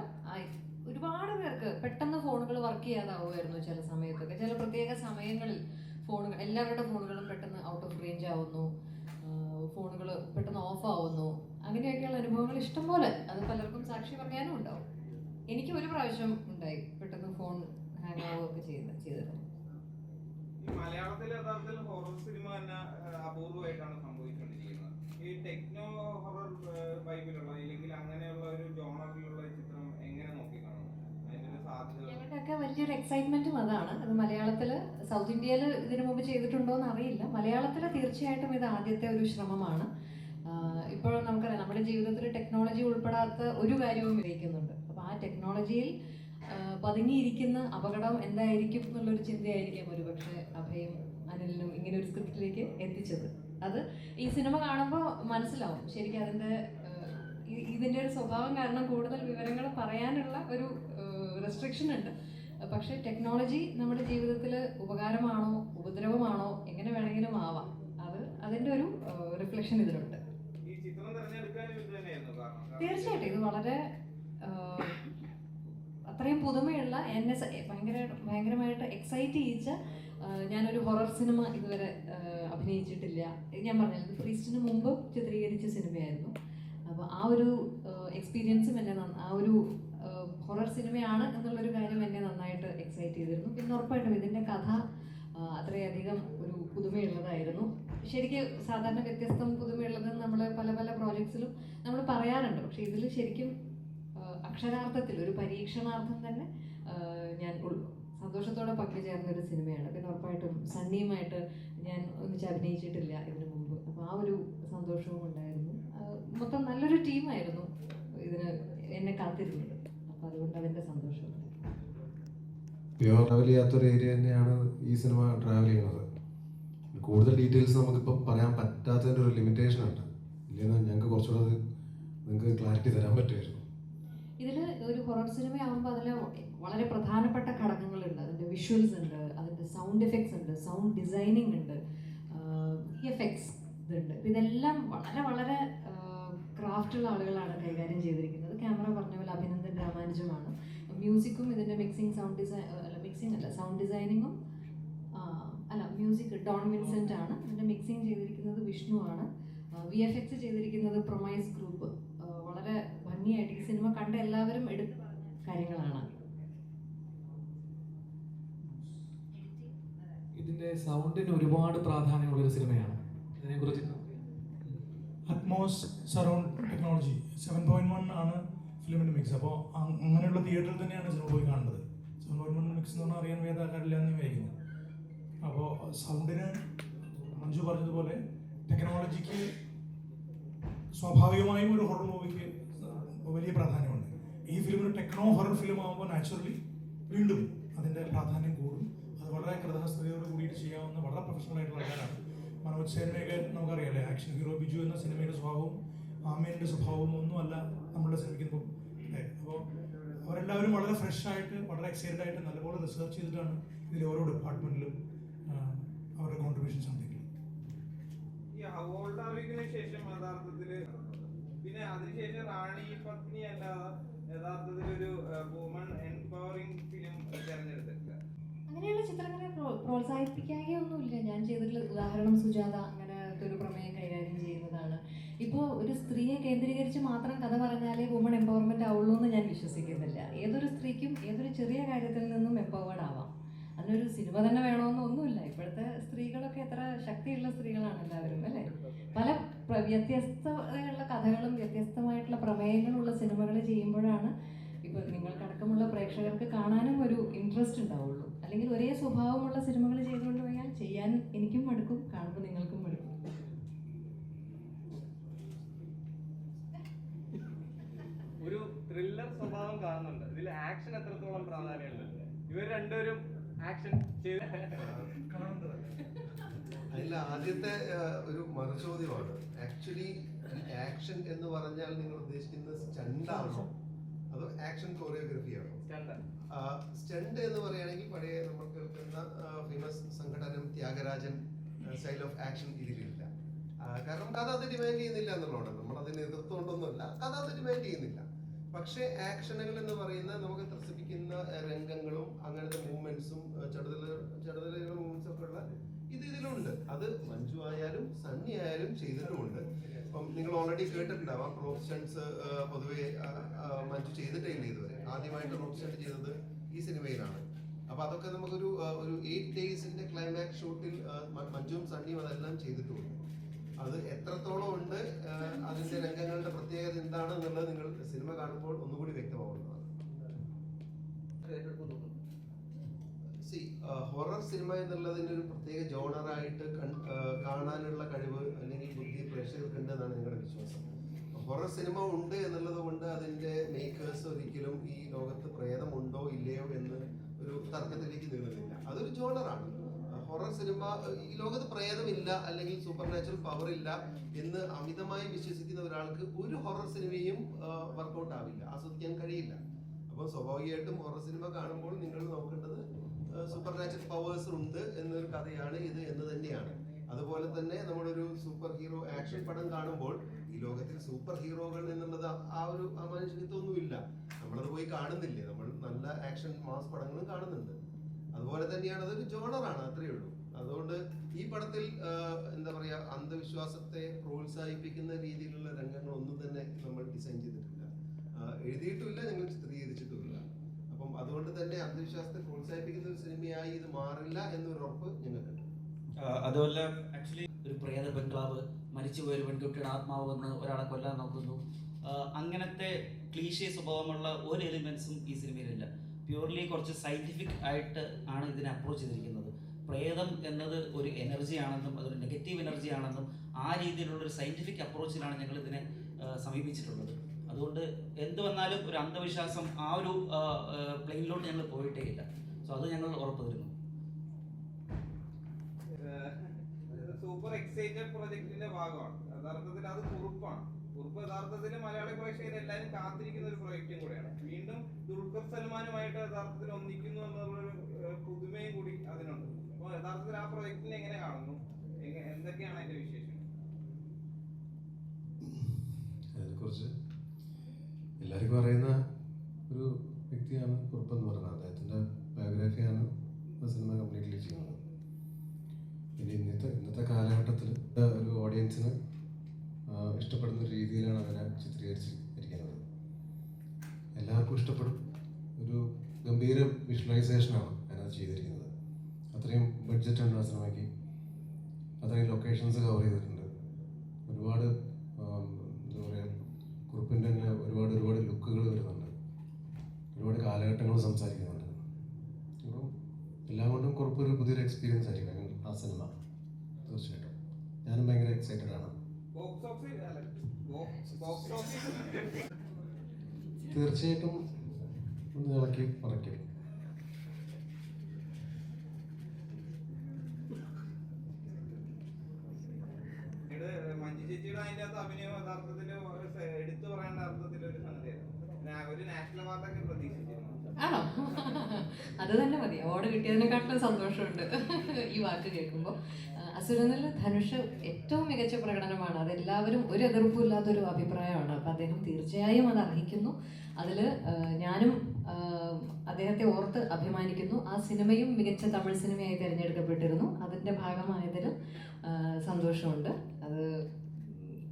ഒരുപാട് പേർക്ക് പെട്ടെന്ന് ഫോണുകൾ വർക്ക് ചെയ്യാതാവുമായിരുന്നു. ചില സമയത്തൊക്കെ, ചില പ്രത്യേക സമയങ്ങളിൽ ഫോണുകൾ, എല്ലാവരുടെ ഫോണുകളും പെട്ടെന്ന് ഔട്ട് ഓഫ് റേഞ്ച് ആവുന്നു, ഫോണുകൾ പെട്ടെന്ന് ഓഫ് ആവുന്നു. അങ്ങനെയൊക്കെയുള്ള അനുഭവങ്ങൾ ഇഷ്ടംപോലെ, അത് പലർക്കും സാക്ഷി പറയാനും ഉണ്ടാവും. എനിക്ക് ഒരു പ്രാവശ്യം ഉണ്ടായി, പെട്ടെന്ന് ഫോൺ ഹാങ് ആവുകയൊക്കെ ചെയ്തിരുന്നു. മലയാളത്തിൽ യഥാർത്ഥത്തിൽ ഹൊറർ സിനിമ തന്നെ അപൂർവമായിട്ടാണ് സംഭവിച്ചുകൊണ്ടിരിക്കുന്നത്. ഈ ടെക്നോ ഹൊറർ വൈബിലുള്ള അല്ലെങ്കിൽ അങ്ങനെയുള്ള ഒരു ജോണറിലുള്ള ചിത്രം എങ്ങനെ നോക്കിക്കാണുന്നു? അതിന്റെ ഒരു സാധ്യത ഞങ്ങളുടെയൊക്കെ വലിയൊരു എക്സൈറ്റ്മെന്റും അതാണ്. അത് മലയാളത്തിൽ, സൗത്ത് ഇന്ത്യയിൽ ഇതിനു മുമ്പ് ചെയ്തിട്ടുണ്ടോ എന്ന് അറിയില്ല. മലയാളത്തിൽ തീർച്ചയായിട്ടും ഇത് ആദ്യത്തെ ഒരു ശ്രമമാണ്. ഇപ്പോൾ നമുക്കറിയാം, നമ്മുടെ ജീവിതത്തിൽ ടെക്നോളജി ഉൾപ്പെടാത്ത ഒരു കാര്യവും വിജയിക്കുന്നുണ്ട്. അപ്പോൾ ആ ടെക്നോളജിയിൽ പതുങ്ങിയിരിക്കുന്ന അപകടം എന്തായിരിക്കും എന്നുള്ളൊരു ചിന്തയായിരിക്കാം ഒരുപക്ഷെ അഭയും അനിലിനും ഇങ്ങനെ ഒരു സ്ക്രിപ്റ്റിലേക്ക് എത്തിച്ചത്. അത് ഈ സിനിമ കാണുമ്പോൾ മനസ്സിലാവും. ശരിക്കും ഇതിൻ്റെ ഒരു സ്വഭാവം കാരണം കൂടുതൽ വിവരങ്ങൾ പറയാനുള്ള ഒരു റെസ്ട്രിക്ഷൻ ഉണ്ട്. പക്ഷേ ടെക്നോളജി നമ്മുടെ ജീവിതത്തിൽ ഉപകാരമാണോ ഉപദ്രവമാണോ എങ്ങനെ വേണമെങ്കിലും ആവാം. അതിൻ്റെ ഒരു റിഫ്ലക്ഷൻ ഇതിലുണ്ട്. തീർച്ചയായിട്ടും ഇത് വളരെ അത്രയും പുതുമയുള്ള, എന്നെ ഭയങ്കരമായിട്ട് എക്സൈറ്റ് ചെയ്യിച്ച, ഞാനൊരു ഹൊറർ സിനിമ ഇതുവരെ അഭിനയിച്ചിട്ടില്ല. ഞാൻ പറഞ്ഞത് ഇത് പ്രീസ്റ്റിന് മുമ്പ് ചിത്രീകരിച്ച സിനിമയായിരുന്നു. അപ്പോൾ ആ ഒരു എക്സ്പീരിയൻസും എന്നെ ആ ഒരു ഹൊറർ സിനിമയാണ് എന്നുള്ളൊരു കാര്യം എന്നെ നന്നായിട്ട് എക്സൈറ്റ് ചെയ്തിരുന്നു. പിന്നെ ഉറപ്പായിട്ടും ഇതിൻ്റെ കഥ അത്രയധികം ഒരു പുതുമയുള്ളതായിരുന്നു. ശരിക്കും സാധാരണ വ്യത്യസ്തം പുതുമയുള്ളതെന്ന് നമ്മൾ പല പല പ്രോജക്ട്സിലും നമ്മൾ പറയാറുണ്ട്. പക്ഷേ ഇതിൽ ശരിക്കും അക്ഷരാർത്ഥത്തിൽ ഒരു പരീക്ഷണാർത്ഥം തന്നെ ഞാൻ സന്തോഷത്തോടെ പങ്കുചേർന്ന ഒരു സിനിമയാണ്. പിന്നെ ഉറപ്പായിട്ടും സണ്ണിയുമായിട്ട് ഞാൻ ഒന്നിച്ച് അഭിനയിച്ചിട്ടില്ല ഇതിനു മുമ്പ്. അപ്പോൾ ആ ഒരു സന്തോഷവും ഉണ്ടായിരുന്നു. മൊത്തം നല്ലൊരു ടീമായിരുന്നു ഇതിന് എന്നെ കാത്തിരുന്നത്. അപ്പോൾ അതുകൊണ്ട് അതിൻ്റെ സന്തോഷമുണ്ട്. പ്യുവർ ട്രാവൽ ചെയ്യാത്തൊരു ഏരിയ തന്നെയാണ് ഈ സിനിമ ട്രാവൽ ചെയ്യുന്നത്. കൂടുതൽ ഡീറ്റെയിൽസ് നമുക്കിപ്പം പറയാൻ പറ്റാത്തതിൻ്റെ ഒരു ലിമിറ്റേഷൻ ഉണ്ട്. ഇല്ലെന്ന് ഞങ്ങൾക്ക് കുറച്ചുകൂടെ നിങ്ങൾക്ക് ക്ലാരിറ്റി തരാൻ പറ്റുമായിരുന്നു. ഇതിൽ ഒരു ഹൊറർ സിനിമയാകുമ്പോൾ അതിൽ വളരെ പ്രധാനപ്പെട്ട ഘടകങ്ങളുണ്ട്. അതിൻ്റെ വിഷ്വൽസ് ഉണ്ട്, അതിൻ്റെ സൗണ്ട് എഫക്ട്സ് ഉണ്ട്, സൗണ്ട് ഡിസൈനിങ് ഉണ്ട്, VFX ഇതുണ്ട്. ഇതെല്ലാം വളരെ വളരെ ക്രാഫ്റ്റുള്ള ആളുകളാണ് കൈകാര്യം ചെയ്തിരിക്കുന്നത്. ക്യാമറ പറഞ്ഞ പോലെ അഭിനന്ദൻ രാമാനുജമാണ്. മ്യൂസിക്കും ഇതിൻ്റെ മിക്സിങ്, സൗണ്ട് ഡിസൈൻ മിക്സിംഗ് അല്ല സൗണ്ട് ഡിസൈനിങ്ങും മ്യൂസിക് ഡോൺ വിൻസെൻ്റ് ആണ്. ഇതിൻ്റെ മിക്സിങ് ചെയ്തിരിക്കുന്നത് വിഷ്ണു ആണ്. VFX ചെയ്തിരിക്കുന്നത് പ്രൊമൈസ് ഗ്രൂപ്പ്. വളരെ ഭംഗിയായിട്ട് ഈ സിനിമ കണ്ട എല്ലാവരും എടുത്ത കാര്യങ്ങളാണ്. ഇതിൻ്റെ സൗണ്ടിന് ഒരുപാട് പ്രാധാന്യമുള്ളൊരു സിനിമയാണ്. ഇതിനെക്കുറിച്ച് അറ്റ്മോസ് സറൗണ്ട് ടെക്നോളജി 7.1 ആണ് ഫിലിമിൻ്റെ മിക്സ്. അപ്പോൾ അങ്ങനെയുള്ള തിയേറ്ററിൽ തന്നെയാണ് സിനിമ പോയി കാണുന്നത്. 7.1 മിക്സ് എന്ന് പറഞ്ഞാൽ അറിയാൻ വേദാക്കാരില്ല എന്ന് വിചാരിക്കുന്നു. അപ്പോൾ സൗണ്ടിന് മഞ്ജു പറഞ്ഞതുപോലെ ടെക്നോളജിക്ക് സ്വാഭാവികമായും ഒരു ഹൊറർ മൂവിക്ക് വലിയ പ്രാധാന്യമുണ്ട്. ഈ ഫിലിം ഒരു ടെക്നോ ഹൊറർ ഫിലിം ആകുമ്പോൾ നാച്ചുറലി വീണ്ടും അതിൻ്റെ പ്രാധാന്യം കൂടും. അത് വളരെ കൃതഹസ്ഥതയോട് കൂടിയിട്ട് ചെയ്യാവുന്ന വളരെ പ്രൊഫഷണൽ ആയിട്ടുള്ള ആൾക്കാരാണ്. മനോജ് സേനയൊക്കെ നമുക്കറിയാമല്ലേ, ആക്ഷൻ ഹീറോ ബിജു എന്ന സിനിമയുടെ സ്വഭാവവും ആമേൻ്റെ സ്വഭാവവും ഒന്നുമല്ല നമ്മുടെ സിനിമയ്ക്ക്. അപ്പോൾ അവരെല്ലാവരും വളരെ ഫ്രഷ് ആയിട്ട് വളരെ എക്സൈറ്റഡ് ആയിട്ട് നല്ലപോലെ റിസർച്ച് ചെയ്തിട്ടാണ് ഇതിൽ ഓരോ ഡിപ്പാർട്ട്മെന്റിലും അവരുടെ കോൺട്രിബ്യൂഷൻസ് ഉണ്ടെങ്കിൽ. ഈ ഹൗ ഓൾഡ് ആർ യുവിന് ശേഷം യഥാർത്ഥത്തില് പിന്നെ അതിനുശേഷം റാണി പത്നി അല്ലാതെ യഥാർത്ഥത്തിൽ ഒരു വുമൺ എംപവറിംഗ് ഫിലിം തിരഞ്ഞെടുത്തിട്ടില്ല. അങ്ങനെയുള്ള ചിത്രങ്ങളെ പ്രോത്സാഹിപ്പിക്കാതെയൊന്നുമില്ല. ഞാൻ ചെയ്തിട്ടുള്ള ഉദാഹരണം സുജാത അങ്ങനത്തെ ഒരു പ്രമേയം കൈകാര്യം ചെയ്യുന്നതാണ്. ഇപ്പോൾ ഒരു സ്ത്രീയെ കേന്ദ്രീകരിച്ച് മാത്രം കഥ പറഞ്ഞാലേ വുമൺ എംപവർമെൻ്റ് ആവുള്ളൂ എന്ന് ഞാൻ വിശ്വസിക്കുന്നില്ല. ഏതൊരു സ്ത്രീക്കും ഏതൊരു ചെറിയ കാര്യത്തിൽ നിന്നും എംപവേർഡ് ആവാം. അതിനൊരു സിനിമ തന്നെ വേണമെന്നൊന്നുമില്ല. ഇപ്പോഴത്തെ സ്ത്രീകളൊക്കെ എത്ര ശക്തിയുള്ള സ്ത്രീകളാണ് എല്ലാവരും, അല്ലേ? പല വ്യത്യസ്തതയുള്ള കഥകളും വ്യത്യസ്തമായിട്ടുള്ള പ്രമേയങ്ങളുള്ള സിനിമകൾ ചെയ്യുമ്പോഴാണ് ഇപ്പോൾ നിങ്ങൾക്കടക്കമുള്ള പ്രേക്ഷകർക്ക് കാണാനും ഒരു ഇൻട്രസ്റ്റ് ഉണ്ടാവുള്ളൂ. അല്ലെങ്കിൽ ഒരേ സ്വഭാവമുള്ള സിനിമകൾ ചെയ്തുകൊണ്ട് പോയാൽ ചെയ്യാൻ എനിക്കും മടുക്കും, കാണുമ്പോൾ നിങ്ങൾക്കും മടുക്കും. ഒരു ത്രില്ലർ സ്വഭാവം കാണുന്നുണ്ട് ഇതിൽ. ആക്ഷൻ എത്രത്തോളം പ്രാധാന്യമുണ്ട്? ഇവർ രണ്ടുപേരും ആക്ഷൻ ചെയ്ത് അതിൽ ആദ്യത്തെ ഒരു മറുചോദ്യമാണ്. ആക്ച്വലി ആക്ഷൻ എന്ന് പറഞ്ഞാൽ നിങ്ങൾ ഉദ്ദേശിക്കുന്നത് സ്റ്റണ്ടാണോ അതോ ആക്ഷൻ കൊറിയോഗ്രഫി ആണോ? സ്റ്റണ്ട് എന്ന് പറയുകയാണെങ്കിൽ പഴയ നമ്മൾ കേൾക്കുന്ന ഫേമസ് സംഘടനം ത്യാഗരാജൻ സ്റ്റൈൽ ഓഫ് ആക്ഷൻ ഇതിലില്ല. കാരണം കഥ അത് ഡിമാൻഡ് ചെയ്യുന്നില്ല എന്നുള്ളതാണ്. നമ്മൾ അതിന് എതിർത്തുകൊണ്ടൊന്നുമല്ല, കഥ അത് ഡിമാൻഡ് ചെയ്യുന്നില്ല. പക്ഷേ ആക്ഷനുകൾ എന്ന് പറയുന്ന നമുക്ക് ത്രസിപ്പിക്കുന്ന രംഗങ്ങളും അങ്ങനത്തെ മൂവ്മെന്റ്സും ചടുതലുള്ള മൂവ്മെന്റ്സ് ഒക്കെ ഉള്ള ഇതിലുണ്ട്. അത് മഞ്ജു ആയാലും സണ്ണി ആയാലും ചെയ്തിട്ടുമുണ്ട്. അപ്പം നിങ്ങൾ ഓൾറെഡി കേട്ടിട്ടുണ്ടാവാം, റോപ്പ് സ്റ്റണ്ട്സ് പൊതുവെ മഞ്ജു ചെയ്തിട്ടേ ഇല്ല ഇതുവരെ. ആദ്യമായിട്ട് റോപ്പ് സ്റ്റണ്ട് ചെയ്തത് ഈ സിനിമയിലാണ്. അപ്പൊ അതൊക്കെ നമുക്കൊരു 8 ഡേയ്സിന്റെ ക്ലൈമാക്സ് ഷൂട്ടിൽ മഞ്ജുവും സണ്ണിയും അതെല്ലാം ചെയ്തിട്ടുമുണ്ട്. അത് എത്രത്തോളം ഉണ്ട്, അതിന്റെ രംഗങ്ങളുടെ പ്രത്യേകത എന്താണ് എന്നുള്ളത് നിങ്ങൾ സിനിമ കാണുമ്പോൾ ഒന്നുകൂടി വ്യക്തമാവുന്നതാണ്. ഹൊറർ സിനിമ എന്നുള്ളതിന് ഒരു പ്രത്യേക ജോണറായിട്ട് കാണാനുള്ള കഴിവ് അല്ലെങ്കിൽ ബുദ്ധി പ്രേക്ഷകർക്കുണ്ട് എന്നാണ് നിങ്ങളുടെ വിശ്വാസം. ഹൊറർ സിനിമ ഉണ്ട് എന്നുള്ളത് കൊണ്ട് അതിന്റെ മേക്കേഴ്സ് ഒരിക്കലും ഈ ലോകത്ത് പ്രേതമുണ്ടോ ഇല്ലയോ എന്ന് ഒരു തർക്കത്തിലേക്ക് നീളുന്നില്ല. അതൊരു ജോണറാണ്. ഹൊറർ സിനിമ, ഈ ലോകത്ത് പ്രേതമില്ല അല്ലെങ്കിൽ സൂപ്പർ നാച്ചുറൽ പവർ ഇല്ല എന്ന് അമിതമായി വിശ്വസിക്കുന്ന ഒരാൾക്ക് ഒരു ഹൊറർ സിനിമയും വർക്കൗട്ട് ആവില്ല, ആസ്വദിക്കാൻ കഴിയില്ല. അപ്പോൾ സ്വാഭാവികമായിട്ടും ഹൊറർ സിനിമ കാണുമ്പോൾ നിങ്ങൾ നോക്കേണ്ടത് സൂപ്പർ നാച്ചുറൽ പവേഴ്സ് ഉണ്ട് എന്നൊരു കഥയാണ് ഇത് എന്ന് തന്നെയാണ്. അതുപോലെ തന്നെ നമ്മളൊരു സൂപ്പർ ഹീറോ ആക്ഷൻ പടം കാണുമ്പോൾ ഈ ലോകത്തിൽ സൂപ്പർ ഹീറോകൾ എന്നുള്ളത് ആ മനുഷ്യത്വമൊന്നുമില്ല. നമ്മളത് പോയി കാണുന്നില്ലേ, നമ്മൾ നല്ല ആക്ഷൻ മാസ് പടങ്ങളും കാണുന്നുണ്ട്. അതുപോലെ തന്നെയാണ്, അതൊരു ജോണറാണ്, അത്രയേ ഉള്ളൂ. അതുകൊണ്ട് ഈ പടത്തിൽ എന്താ പറയാ, അന്ധവിശ്വാസത്തെ പ്രോത്സാഹിപ്പിക്കുന്ന രീതിയിലുള്ള രംഗങ്ങളൊന്നും തന്നെ നമ്മൾ ഡിസൈൻ ചെയ്തിട്ടില്ല, എഴുതിയിട്ടുമില്ല, ഞങ്ങൾ ചിത്രീകരിച്ചിട്ടുമില്ല. അപ്പം അതുകൊണ്ട് തന്നെ അന്ധവിശ്വാസത്തെ പ്രോത്സാഹിപ്പിക്കുന്ന ഒരു സിനിമയായി ഇത് മാറില്ല എന്നൊരു ഉറപ്പ് ഞങ്ങൾക്കുണ്ട്. അതുപോലെ ആക്ച്വലി ഒരു പ്രേത ബംഗ്ലാവ്, മരിച്ചുപോയ ഒരു പെൺകുട്ടിയുടെ ആത്മാവ് വന്ന് ഒരാളെ കൊല്ലാൻ നോക്കുന്നു, അങ്ങനത്തെ ക്ലീഷേ സ്വഭാവമുള്ള ഒരു എലിമെന്റ്സും ഈ സിനിമയിലില്ല. പ്യൂർലി കുറച്ച് സയന്റിഫിക് ആയിട്ട് ആണ് ഇതിനെ അപ്രോച്ച് ചെയ്തിരിക്കുന്നത്. പ്രേതം എന്നത് ഒരു എനർജി ആണെന്നും അതൊരു നെഗറ്റീവ് എനർജി ആണെന്നും ആ രീതിയിലുള്ള ഒരു സയന്റിഫിക് അപ്രോച്ചിലാണ് ഞങ്ങൾ ഇതിനെ സമീപിച്ചിട്ടുള്ളത്. അതുകൊണ്ട് എന്ത് വന്നാലും ഒരു അന്ധവിശ്വാസം ആ ഒരു പ്ലെയിനിലോട്ട് ഞങ്ങൾ പോയിട്ടേ ഇല്ല. സോ അത് ഞങ്ങൾ ഉറപ്പ് തരുന്നു. സൂപ്പർ എക്സൈറ്റഡ് പ്രൊജക്ടിന്റെ ഭാഗമാണ്. യഥാർത്ഥത്തിൽ അത് കുറുപ്പാണ്. കുറുപ്പ് യഥാർത്ഥത്തിൽ മലയാളി പ്രേക്ഷകർ എല്ലാവരും കാത്തിരിക്കുന്ന ഒരു പ്രൊജക്റ്റും കൂടെയാണ്. വീണ്ടും ദുൽഖർ സൽമാനുമായിട്ട് യഥാർത്ഥത്തിൽ ഒന്നിക്കുന്നു എന്നുള്ളൊരു പുതുമയും കൂടി അതിനുണ്ട്. അപ്പോൾ യഥാർത്ഥത്തിൽ ആ പ്രൊജക്ടിനെ എങ്ങനെ കാണുന്നു, എന്തൊക്കെയാണ് അതിന്റെ വിശേഷം? അതിനെക്കുറിച്ച് എല്ലാവർക്കും അറിയുന്ന ഒരു വ്യക്തിയാണ് കുറുപ്പ് എന്ന് പറയുന്നത്. അദ്ദേഹത്തിൻ്റെ ബയോഗ്രാഫിയാണ് സിനിമ കംപ്ലീറ്റ്ലി ചെയ്യുന്നത്. ഇനി ഇന്നത്തെ കാലഘട്ടത്തിൽ ഒരു ഓഡിയൻസിന് ഇഷ്ടപ്പെടുന്ന രീതിയിലാണ് അതിനെ ചിത്രീകരിച്ചിരിക്കുന്നത്. എല്ലാവർക്കും ഇഷ്ടപ്പെടും. ഒരു ഗംഭീര വിഷ്വലൈസേഷനാണ് അതിനകത്ത് ചെയ്തിരിക്കുന്നത്. അത്രയും ബഡ്ജറ്റാണ് ആ സിനിമയ്ക്ക്. അത്രയും ലൊക്കേഷൻസ് കവർ ചെയ്തിട്ടുണ്ട്. ഒരുപാട് എന്താ പറയുക, കുറിപ്പിൻ്റെ തന്നെ ഒരുപാട് ലുക്കുകൾ വരുന്നുണ്ട്. എക്സൈറ്റഡ് ആണ്. തീർച്ചയായിട്ടും ഒന്ന് ഇളക്കി പറയ്ക്കും. മഞ്ജു ചേച്ചിയുടെ അതിൻ്റെ അകത്ത് അഭിനയം യഥാർത്ഥത്തിൽ എടുത്തു പറയേണ്ട അർത്ഥത്തിൽ ഒരു സംഗതിയായിരുന്നു. ഒരു നാഷണൽ അവാർഡൊക്കെ പ്രതീക്ഷിച്ചിരുന്നു. ആണോ? അത് തന്നെ മതി. അവാർഡ് കിട്ടിയതിനെക്കാട്ടിലും സന്തോഷമുണ്ട് ഈ വാക്ക് കേൾക്കുമ്പോൾ. അസുരനിൽ ധനുഷ് ഏറ്റവും മികച്ച പ്രകടനമാണ്. അതെല്ലാവരും ഒരു എതിർപ്പും ഇല്ലാത്തൊരു അഭിപ്രായമാണ്. അപ്പം അദ്ദേഹം തീർച്ചയായും അത് അർഹിക്കുന്നു. അതിൽ ഞാനും അദ്ദേഹത്തെ ഓർത്ത് അഭിമാനിക്കുന്നു. ആ സിനിമയും മികച്ച തമിഴ് സിനിമയായി തിരഞ്ഞെടുക്കപ്പെട്ടിരുന്നു. അതിൻ്റെ ഭാഗമായതിൽ സന്തോഷമുണ്ട്. അത്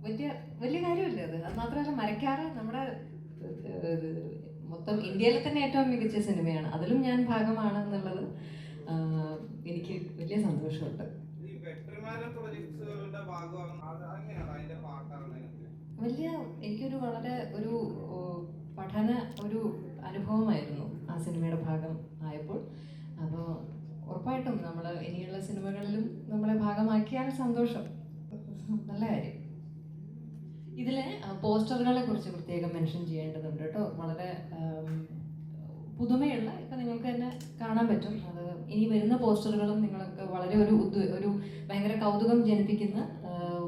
വലിയ വലിയ കാര്യമില്ല. അത് മാത്രമല്ല, മരക്കാറ് നമ്മുടെ മൊത്തം ഇന്ത്യയിലെ തന്നെ ഏറ്റവും മികച്ച സിനിമയാണ്. അതിലും ഞാൻ ഭാഗമാണ് എന്നുള്ളത് എനിക്ക് വലിയ സന്തോഷമുണ്ട്. വലിയ എനിക്കൊരു വളരെ ഒരു പഠന ഒരു അനുഭവമായിരുന്നു ആ സിനിമയുടെ ഭാഗം ആയപ്പോൾ. അപ്പോൾ ഉറപ്പായിട്ടും നമ്മൾ ഇനിയുള്ള സിനിമകളിലും നമ്മളെ ഭാഗമാക്കിയാൽ സന്തോഷം. നല്ല കാര്യം. ഇതിലെ പോസ്റ്ററുകളെ കുറിച്ച് പ്രത്യേകം മെൻഷൻ ചെയ്യേണ്ടതുണ്ട് കേട്ടോ. വളരെ പുതുമയുള്ള, ഇപ്പം നിങ്ങൾക്ക് തന്നെ കാണാൻ പറ്റും. അത് ഇനി വരുന്ന പോസ്റ്ററുകളും നിങ്ങൾക്ക് വളരെ ഒരു ഭയങ്കര കൗതുകം ജനിപ്പിക്കുന്ന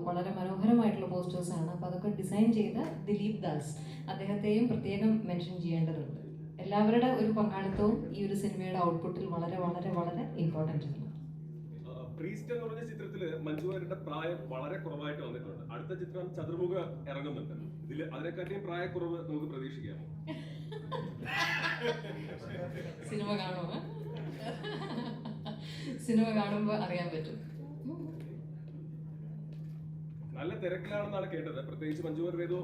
വളരെ മനോഹരമായിട്ടുള്ള പോസ്റ്റേഴ്സാണ്. അപ്പോൾ അതൊക്കെ ഡിസൈൻ ചെയ്ത ദിലീപ് ദാസ്, അദ്ദേഹത്തെയും പ്രത്യേകം മെൻഷൻ ചെയ്യേണ്ടതുണ്ട്. എല്ലാവരുടെ ഒരു പങ്കാളിത്തവും ഈ ഒരു സിനിമയുടെ ഔട്ട്പുട്ടിൽ വളരെ വളരെ വളരെ ഇമ്പോർട്ടൻ്റ് ആണ്. പ്രീസ്റ്റ് എന്ന് പറഞ്ഞ ചിത്രത്തില് മഞ്ജു വാര്യരുടെ പ്രായം വളരെ കുറവായിട്ട് വന്നിട്ടുണ്ട്. അടുത്ത ചിത്രം ചതുർമുഖ ഇറങ്ങുന്നുണ്ട്. ഇതിൽ അതിനെക്കാട്ടിയും പ്രായക്കുറവ് നമുക്ക് പ്രതീക്ഷിക്കാമോ? സിനിമ കാണുമോ? സിനിമ കാണുമ്പോൾ അറിയാൻ പറ്റും. നല്ല തിരക്കിലാണെന്നാണ് കേട്ടത്, പ്രത്യേകിച്ച് മഞ്ജു വാര്യർ ഏതോ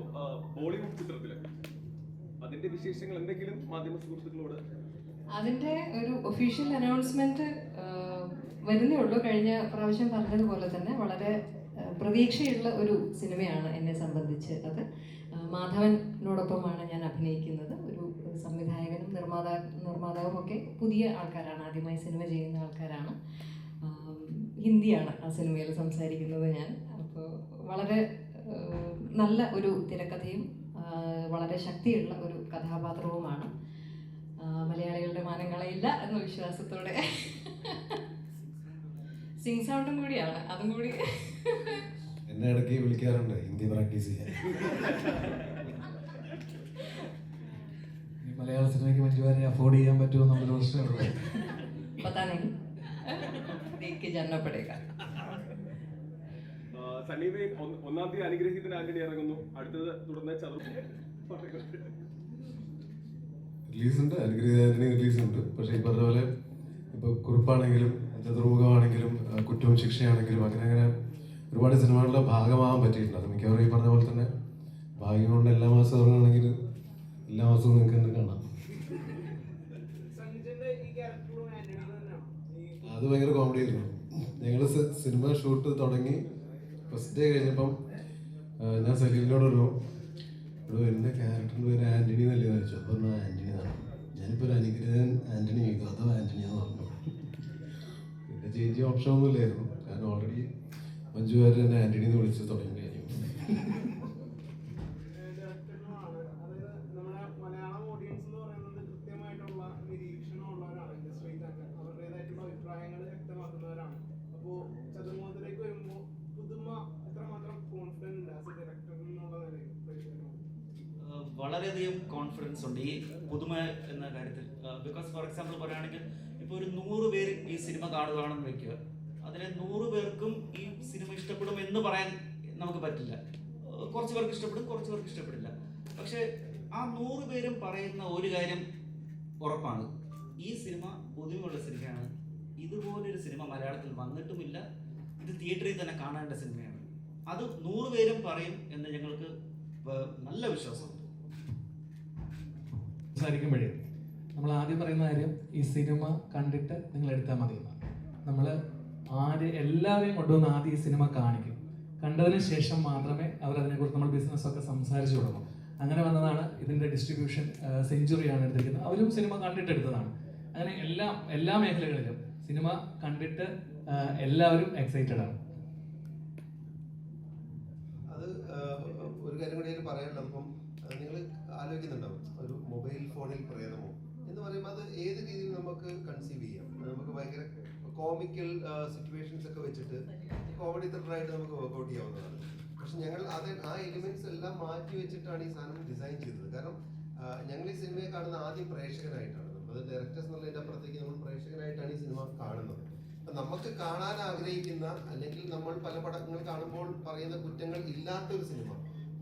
ബോളിവുഡ് ചിത്രത്തില്. അതിന്റെ വിശേഷങ്ങൾ എന്തെങ്കിലും മാധ്യമ സുഹൃത്തുക്കളോട്? അതിന്റെ ഒരു ഒഫീഷ്യൽ അനൗൺസ്മെന്റ് വരുന്നേ ഉള്ളൂ. കഴിഞ്ഞ പ്രാവശ്യം പറഞ്ഞതുപോലെ തന്നെ വളരെ പ്രതീക്ഷയുള്ള ഒരു സിനിമയാണ് എന്നെ സംബന്ധിച്ച്. അത് മാധവനോടൊപ്പമാണ് ഞാൻ അഭിനയിക്കുന്നത്. ഒരു സംവിധായകനും നിർമ്മാതാവും ഒക്കെ പുതിയ ആൾക്കാരാണ്, ആദ്യമായി സിനിമ ചെയ്യുന്ന ആൾക്കാരാണ്. ഹിന്ദിയാണ് ആ സിനിമയിൽ സംസാരിക്കുന്നത് ഞാൻ. അപ്പോൾ വളരെ നല്ല ഒരു തിരക്കഥയും വളരെ ശക്തിയുള്ള ഒരു കഥാപാത്രവുമാണ്. മലയാളികളുടെ മാനം കളയില്ല എന്ന വിശ്വാസത്തോടെ സിംഗ് സൗണ്ടും കൂടിയാണ്. അതും കൂടി എന്നെ ഇടയ്ക്ക് വിളിക്കാറുണ്ട് ഹിന്ദി പ്രാക്ടീസ് ചെയ്യാൻ. മലയാള സിനിമയ്ക്ക് മഞ്ജു വാര്യരെ അഫോർഡ് ചെയ്യാൻ പറ്റുമോ എന്നുള്ളൊരു പ്രശ്നമുള്ളൂ. പത്താ नहीं, देख के जानना पड़ेगा. സണ്ണി വെയിൻ 1-ാം തീയതി അനുഗ്രഹീതൻ ആന്റണി ഇറങ്ങുന്നു. അടുത്തത് തുടർന്ന് റിലീസുണ്ട്, അനുഗ്രഹീതൻ ആന്റണി റിലീസുണ്ട്. പക്ഷേ ഈ പറഞ്ഞ പോലെ ഇപ്പോൾ കുറിപ്പാണെങ്കിലും ചതുർമുഖമാണെങ്കിലും കുറ്റവും ശിക്ഷയാണെങ്കിലും അങ്ങനെ ഒരുപാട് സിനിമകളുടെ ഭാഗമാകാൻ പറ്റിയിട്ടുണ്ട്. അത് മിക്കവാറും ഈ പറഞ്ഞ പോലെ തന്നെ ഭാഗ്യം കൊണ്ട് എല്ലാ മാസവും ഇറങ്ങുകയാണെങ്കിൽ എല്ലാ മാസവും നിങ്ങൾക്ക് തന്നെ കാണാം. അത് ഭയങ്കര കോമഡി ആയിരുന്നു. ഞങ്ങൾ സിനിമ ഷൂട്ട് തുടങ്ങി ഫസ്റ്റ് ഡേ കഴിഞ്ഞപ്പം ഞാൻ സലീലിനോടൊരു എൻ്റെ ക്യാരക്ടറിൻ്റെ പേര് ആൻ്റണി എന്നല്ലേ ചോദിച്ചു. അപ്പോൾ ആൻ്റണി എന്നാണ്. ഞാനിപ്പോൾ ഒരു അനുഗ്രഹൻ ആൻ്റണി ചോദിക്കും, അതോ ആൻ്റണി എന്ന് പറഞ്ഞു. പിന്നെ ചേഞ്ച് ഓപ്ഷൻ ഒന്നും ഇല്ലായിരുന്നു, കാരണം ഓൾറെഡി മഞ്ജു വാര്യർ എന്നെ ആൻ്റണി എന്ന് വിളിച്ച് തുടങ്ങി കഴിഞ്ഞു. വളരെയധികം കോൺഫിഡൻസ് ഉണ്ട് ഈ പുതുമ എന്ന കാര്യത്തിൽ. ബിക്കോസ് ഫോർ എക്സാമ്പിൾ പറയുകയാണെങ്കിൽ ഇപ്പോൾ ഒരു 100 പേര് ഈ സിനിമ കാണുകയാണെന്ന് വെക്കുക, അതിലെ 100 പേർക്കും ഈ സിനിമ ഇഷ്ടപ്പെടും എന്ന് പറയാൻ നമുക്ക് പറ്റില്ല. കുറച്ച് പേർക്ക് ഇഷ്ടപ്പെടും, കുറച്ച് പേർക്ക് ഇഷ്ടപ്പെടില്ല. പക്ഷേ ആ 100 പേരും പറയുന്ന ഒരു കാര്യം ഉറപ്പാണ്, ഈ സിനിമ പുതുമയുള്ള സിനിമയാണ്, ഇതുപോലൊരു സിനിമ മലയാളത്തിൽ വന്നിട്ടുമില്ല, ഇത് തിയേറ്ററിൽ തന്നെ കാണേണ്ട സിനിമയാണ്. അത് 100 പേരും പറയും എന്ന് ഞങ്ങൾക്ക് നല്ല വിശ്വാസമുണ്ട്. സംസാരിക്കുമ്പോഴേ നമ്മൾ ആദ്യം പറയുന്ന കാര്യം ഈ സിനിമ കണ്ടിട്ട് നിങ്ങൾ എടുത്താൽ മതി എന്നാണ്. നമ്മൾ എല്ലാവരെയും കൊണ്ടുവന്ന് ആദ്യം ഈ സിനിമ കാണിക്കും. കണ്ടതിന് ശേഷം മാത്രമേ അവരതിനെക്കുറിച്ച് നമ്മൾ ബിസിനസ്സൊക്കെ സംസാരിച്ചു തുടങ്ങും. അങ്ങനെ വന്നതാണ് ഇതിൻ്റെ ഡിസ്ട്രിബ്യൂഷൻ. സെഞ്ചുറിയാണ് എടുത്തിരിക്കുന്നത്, അവരും സിനിമ കണ്ടിട്ടെടുത്തതാണ്. അങ്ങനെ എല്ലാ മേഖലകളിലും സിനിമ കണ്ടിട്ട് എല്ലാവരും എക്സൈറ്റഡ് ആണ്. ഫോണിൽ പ്രേതമോ എന്ന് പറയുമ്പോൾ അത് ഏത് രീതിയിൽ നമുക്ക് കൺസീവ് ചെയ്യാം. നമുക്ക് ഭയങ്കര കോമിക്കൽ സിറ്റുവേഷൻസ് ഒക്കെ വെച്ചിട്ട് കോമഡി ത്രില്ലറായിട്ട് നമുക്ക് വർക്ക്ഔട്ട് ചെയ്യാവുന്നതാണ്. പക്ഷെ ഞങ്ങൾ ആ എലിമെന്റ്സ് എല്ലാം മാറ്റി വെച്ചിട്ടാണ് ഈ സാധനം ഡിസൈൻ ചെയ്തത്. കാരണം ഞങ്ങൾ ഈ സിനിമയെ കാണുന്ന ആദ്യം പ്രേക്ഷകനായിട്ടാണ്. നമ്മൾ ഡയറക്ടേഴ്സ് എന്നുള്ളതിൻ്റെ അപ്പുറത്തേക്ക് നമ്മൾ പ്രേക്ഷകനായിട്ടാണ് ഈ സിനിമ കാണുന്നത്. അപ്പം നമുക്ക് കാണാൻ ആഗ്രഹിക്കുന്ന, അല്ലെങ്കിൽ നമ്മൾ പല പടങ്ങൾ കാണുമ്പോൾ പറയുന്ന കുറ്റങ്ങൾ ഇല്ലാത്തൊരു സിനിമ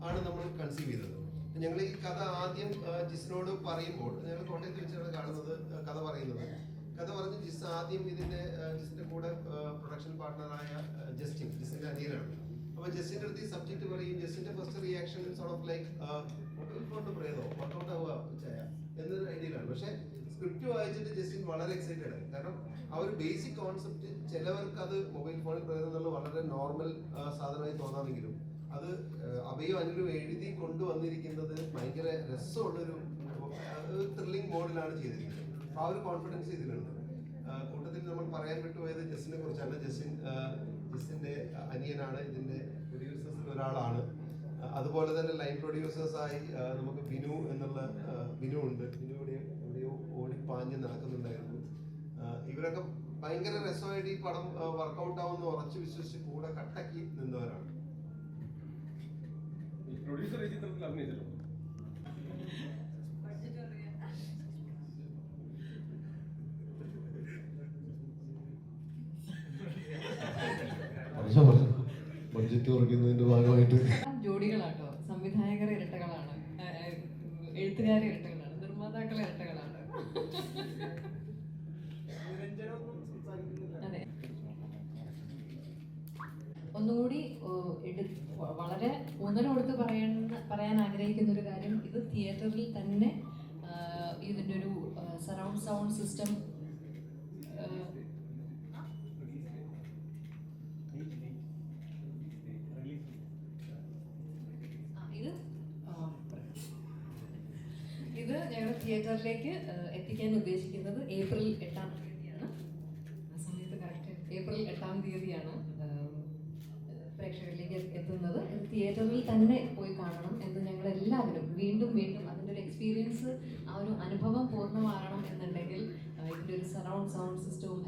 ആണ് നമ്മൾ കൺസീവ് ചെയ്തത്. ഞങ്ങൾ ഈ കഥ ആദ്യം ജിസിനോട് പറയുമ്പോൾ, ഞങ്ങൾ കോട്ടയത്ത് വെച്ചാണ് കാണുന്നത് കഥ പറഞ്ഞ് ജിസ് ആദ്യം ജിസിന്റെ കൂടെ പ്രൊഡക്ഷൻ പാർട്ട്ണറായ ജിസിന്റെ അനിയനാണ്. അപ്പൊ ജസ്റ്റിന്റെ അടുത്ത് ഈ സബ്ജക്ട് പറയും. ജസ്റ്റിന്റെ first reaction sort of like mobile ഫോണിന്റെ പ്രേതോ വർക്കൗട്ട് ആവുക എന്നൊരു ഐഡിയയിലാണ്. പക്ഷെ സ്ക്രിപ്റ്റ് വായിച്ചിട്ട് ജസ്റ്റിൻ വളരെ എക്സൈറ്റഡ് ആയി. കാരണം ആ ഒരു ബേസിക് കോൺസെപ്റ്റ് ചിലവർക്ക് അത് മൊബൈൽ ഫോണിൽ പ്രേതം എന്നുള്ളത് വളരെ നോർമൽ സാധനമായി തോന്നാമെങ്കിലും അത് അഭയും അനിലും എഴുതി കൊണ്ടുവന്നിരിക്കുന്നത് ഭയങ്കര രസമുള്ളൊരു ത്രില്ലിംഗ് മോഡിലാണ് ചെയ്തിരിക്കുന്നത്. ആ ഒരു കോൺഫിഡൻസ് ഇതിലുണ്ട്. കൂട്ടത്തിൽ നമ്മൾ പറയാൻ വിട്ടുപോയത് ജസ്റ്റിനെ കുറിച്ചാണ്. ജസ്റ്റിന്റെ അനിയനാണ് ഇതിന്റെ പ്രൊഡ്യൂസേഴ്സിൽ ഒരാളാണ്. അതുപോലെ തന്നെ ലൈൻ പ്രൊഡ്യൂസേഴ്സായി നമുക്ക് ബിനു ഉണ്ട്. ബിനു എവിടെയോ ഓടിപ്പാഞ്ഞ് നടക്കുന്നുണ്ടായിരുന്നു. ഇവരൊക്കെ ഭയങ്കര രസമായിട്ട് ഈ പടം വർക്കൗട്ട് ആവുമെന്ന് ഉറച്ചു വിശ്വസിച്ച് കൂടെ കട്ടക്കി നിന്നവരാണ്. പ്രൊഡ്യൂസർ ഈ ചിത്രത്തിൽ അഭിനയിച്ചല്ലോ. ബഡ്ജറ്റ് കുറയ്ക്കുന്നതിന്റെ ഭാഗമായിട്ട് ജോഡികളാട്ടോ, സംവിധായകർ ഇരട്ടകളാണ്, എഴുത്തുകാർ ഇരട്ടകളാണ്, നിർമ്മാതാക്കൾ ഇരട്ടകളാണ്. അതെ, ഒന്നുകൂടി വളരെ ഊന്നൽ കൊടുത്ത് പറയാൻ ആഗ്രഹിക്കുന്ന ഒരു കാര്യം, ഇത് തിയേറ്ററിൽ തന്നെ ഇതിൻ്റെ ഒരു സറൗണ്ട് സൗണ്ട് സിസ്റ്റം ഇത് ഞങ്ങൾ തിയേറ്ററിലേക്ക് എത്തിക്കാൻ ഉദ്ദേശിക്കുന്നത് ഏപ്രിൽ 8-ാം തീയതിയാണ്. ആ സമയത്ത് കറക്റ്റ് ഏപ്രിൽ 8-ാം തീയതിയാണ് പ്രേക്ഷകരിലേക്ക് എത്തുന്നത്. ഇത് തിയേറ്ററിൽ തന്നെ പോയി കാണണം എന്ന് ഞങ്ങൾ എല്ലാവരും വീണ്ടും അതിൻ്റെ ഒരു എക്സ്പീരിയൻസ്, ആ ഒരു അനുഭവം പൂർണ്ണമാകണം എന്നുണ്ടെങ്കിൽ ഇതിൻ്റെ ഒരു സറൗണ്ട് സൗണ്ട് സിസ്റ്റവും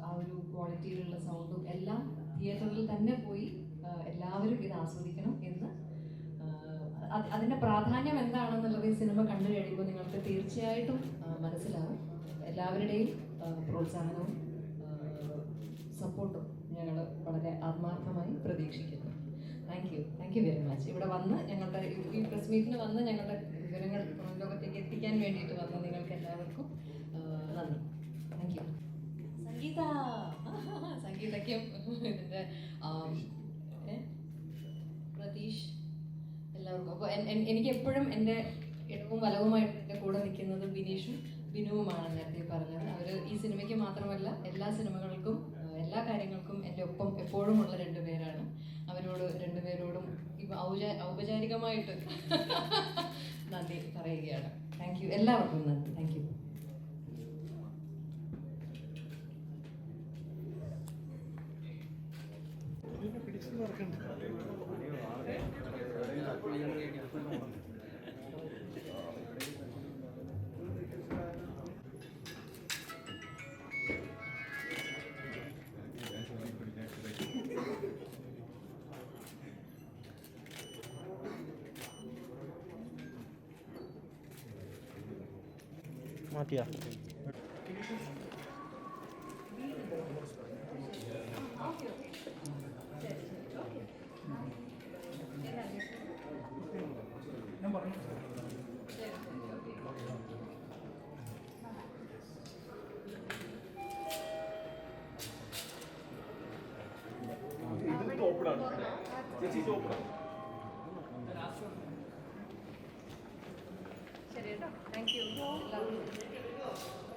ആ ഒരു ക്വാളിറ്റിയിലുള്ള സൗണ്ടും എല്ലാം തിയേറ്ററിൽ തന്നെ പോയി എല്ലാവരും ഇത് ആസ്വദിക്കണം എന്ന്. അതിൻ്റെ പ്രാധാന്യം എന്താണെന്നുള്ളത് ഈ സിനിമ കണ്ടു കഴിയുമ്പോൾ നിങ്ങൾക്ക് തീർച്ചയായിട്ടും മനസ്സിലാവും. എല്ലാവരുടെയും പ്രോത്സാഹനവും സപ്പോർട്ടും ഞങ്ങൾ വളരെ ആത്മാർത്ഥമായി പ്രതീക്ഷിക്കുന്നു. Thank you very much. ഇവിടെ വന്ന് ഞങ്ങളുടെ ഈ പ്രസ് മീറ്റിന് വന്ന് ഞങ്ങളുടെ വിവരങ്ങൾ ലോകത്തേക്ക് എത്തിക്കാൻ വേണ്ടിയിട്ട് വന്ന നിങ്ങൾക്ക് എല്ലാവർക്കും നന്ദി. Thank you. സംഗീതയ്ക്കും ഇതിൻ്റെ പ്രതീഷ് എല്ലാവർക്കും. അപ്പോൾ എനിക്ക് എപ്പോഴും എൻ്റെ ഇടവും വലവുമായിട്ട് എൻ്റെ കൂടെ നിൽക്കുന്നത് ബിനുവുമാണ്. നേരത്തെ പറഞ്ഞത് അവർ ഈ സിനിമയ്ക്ക് മാത്രമല്ല എല്ലാ സിനിമകൾക്കും എല്ലാ കാര്യങ്ങൾക്കും എൻ്റെ ഒപ്പം എപ്പോഴും ഉള്ള രണ്ടുപേരാണ്. അവരോട് രണ്ടുപേരോടും ഇപ്പം ഔപചാരികമായിട്ട് നന്ദി പറയുകയാണ്. താങ്ക് യു, എല്ലാവർക്കും നന്ദി. Thank you. മാറ്റിയാ ശരി കേട്ടോ. താങ്ക് യു എല്ലാവർക്കും.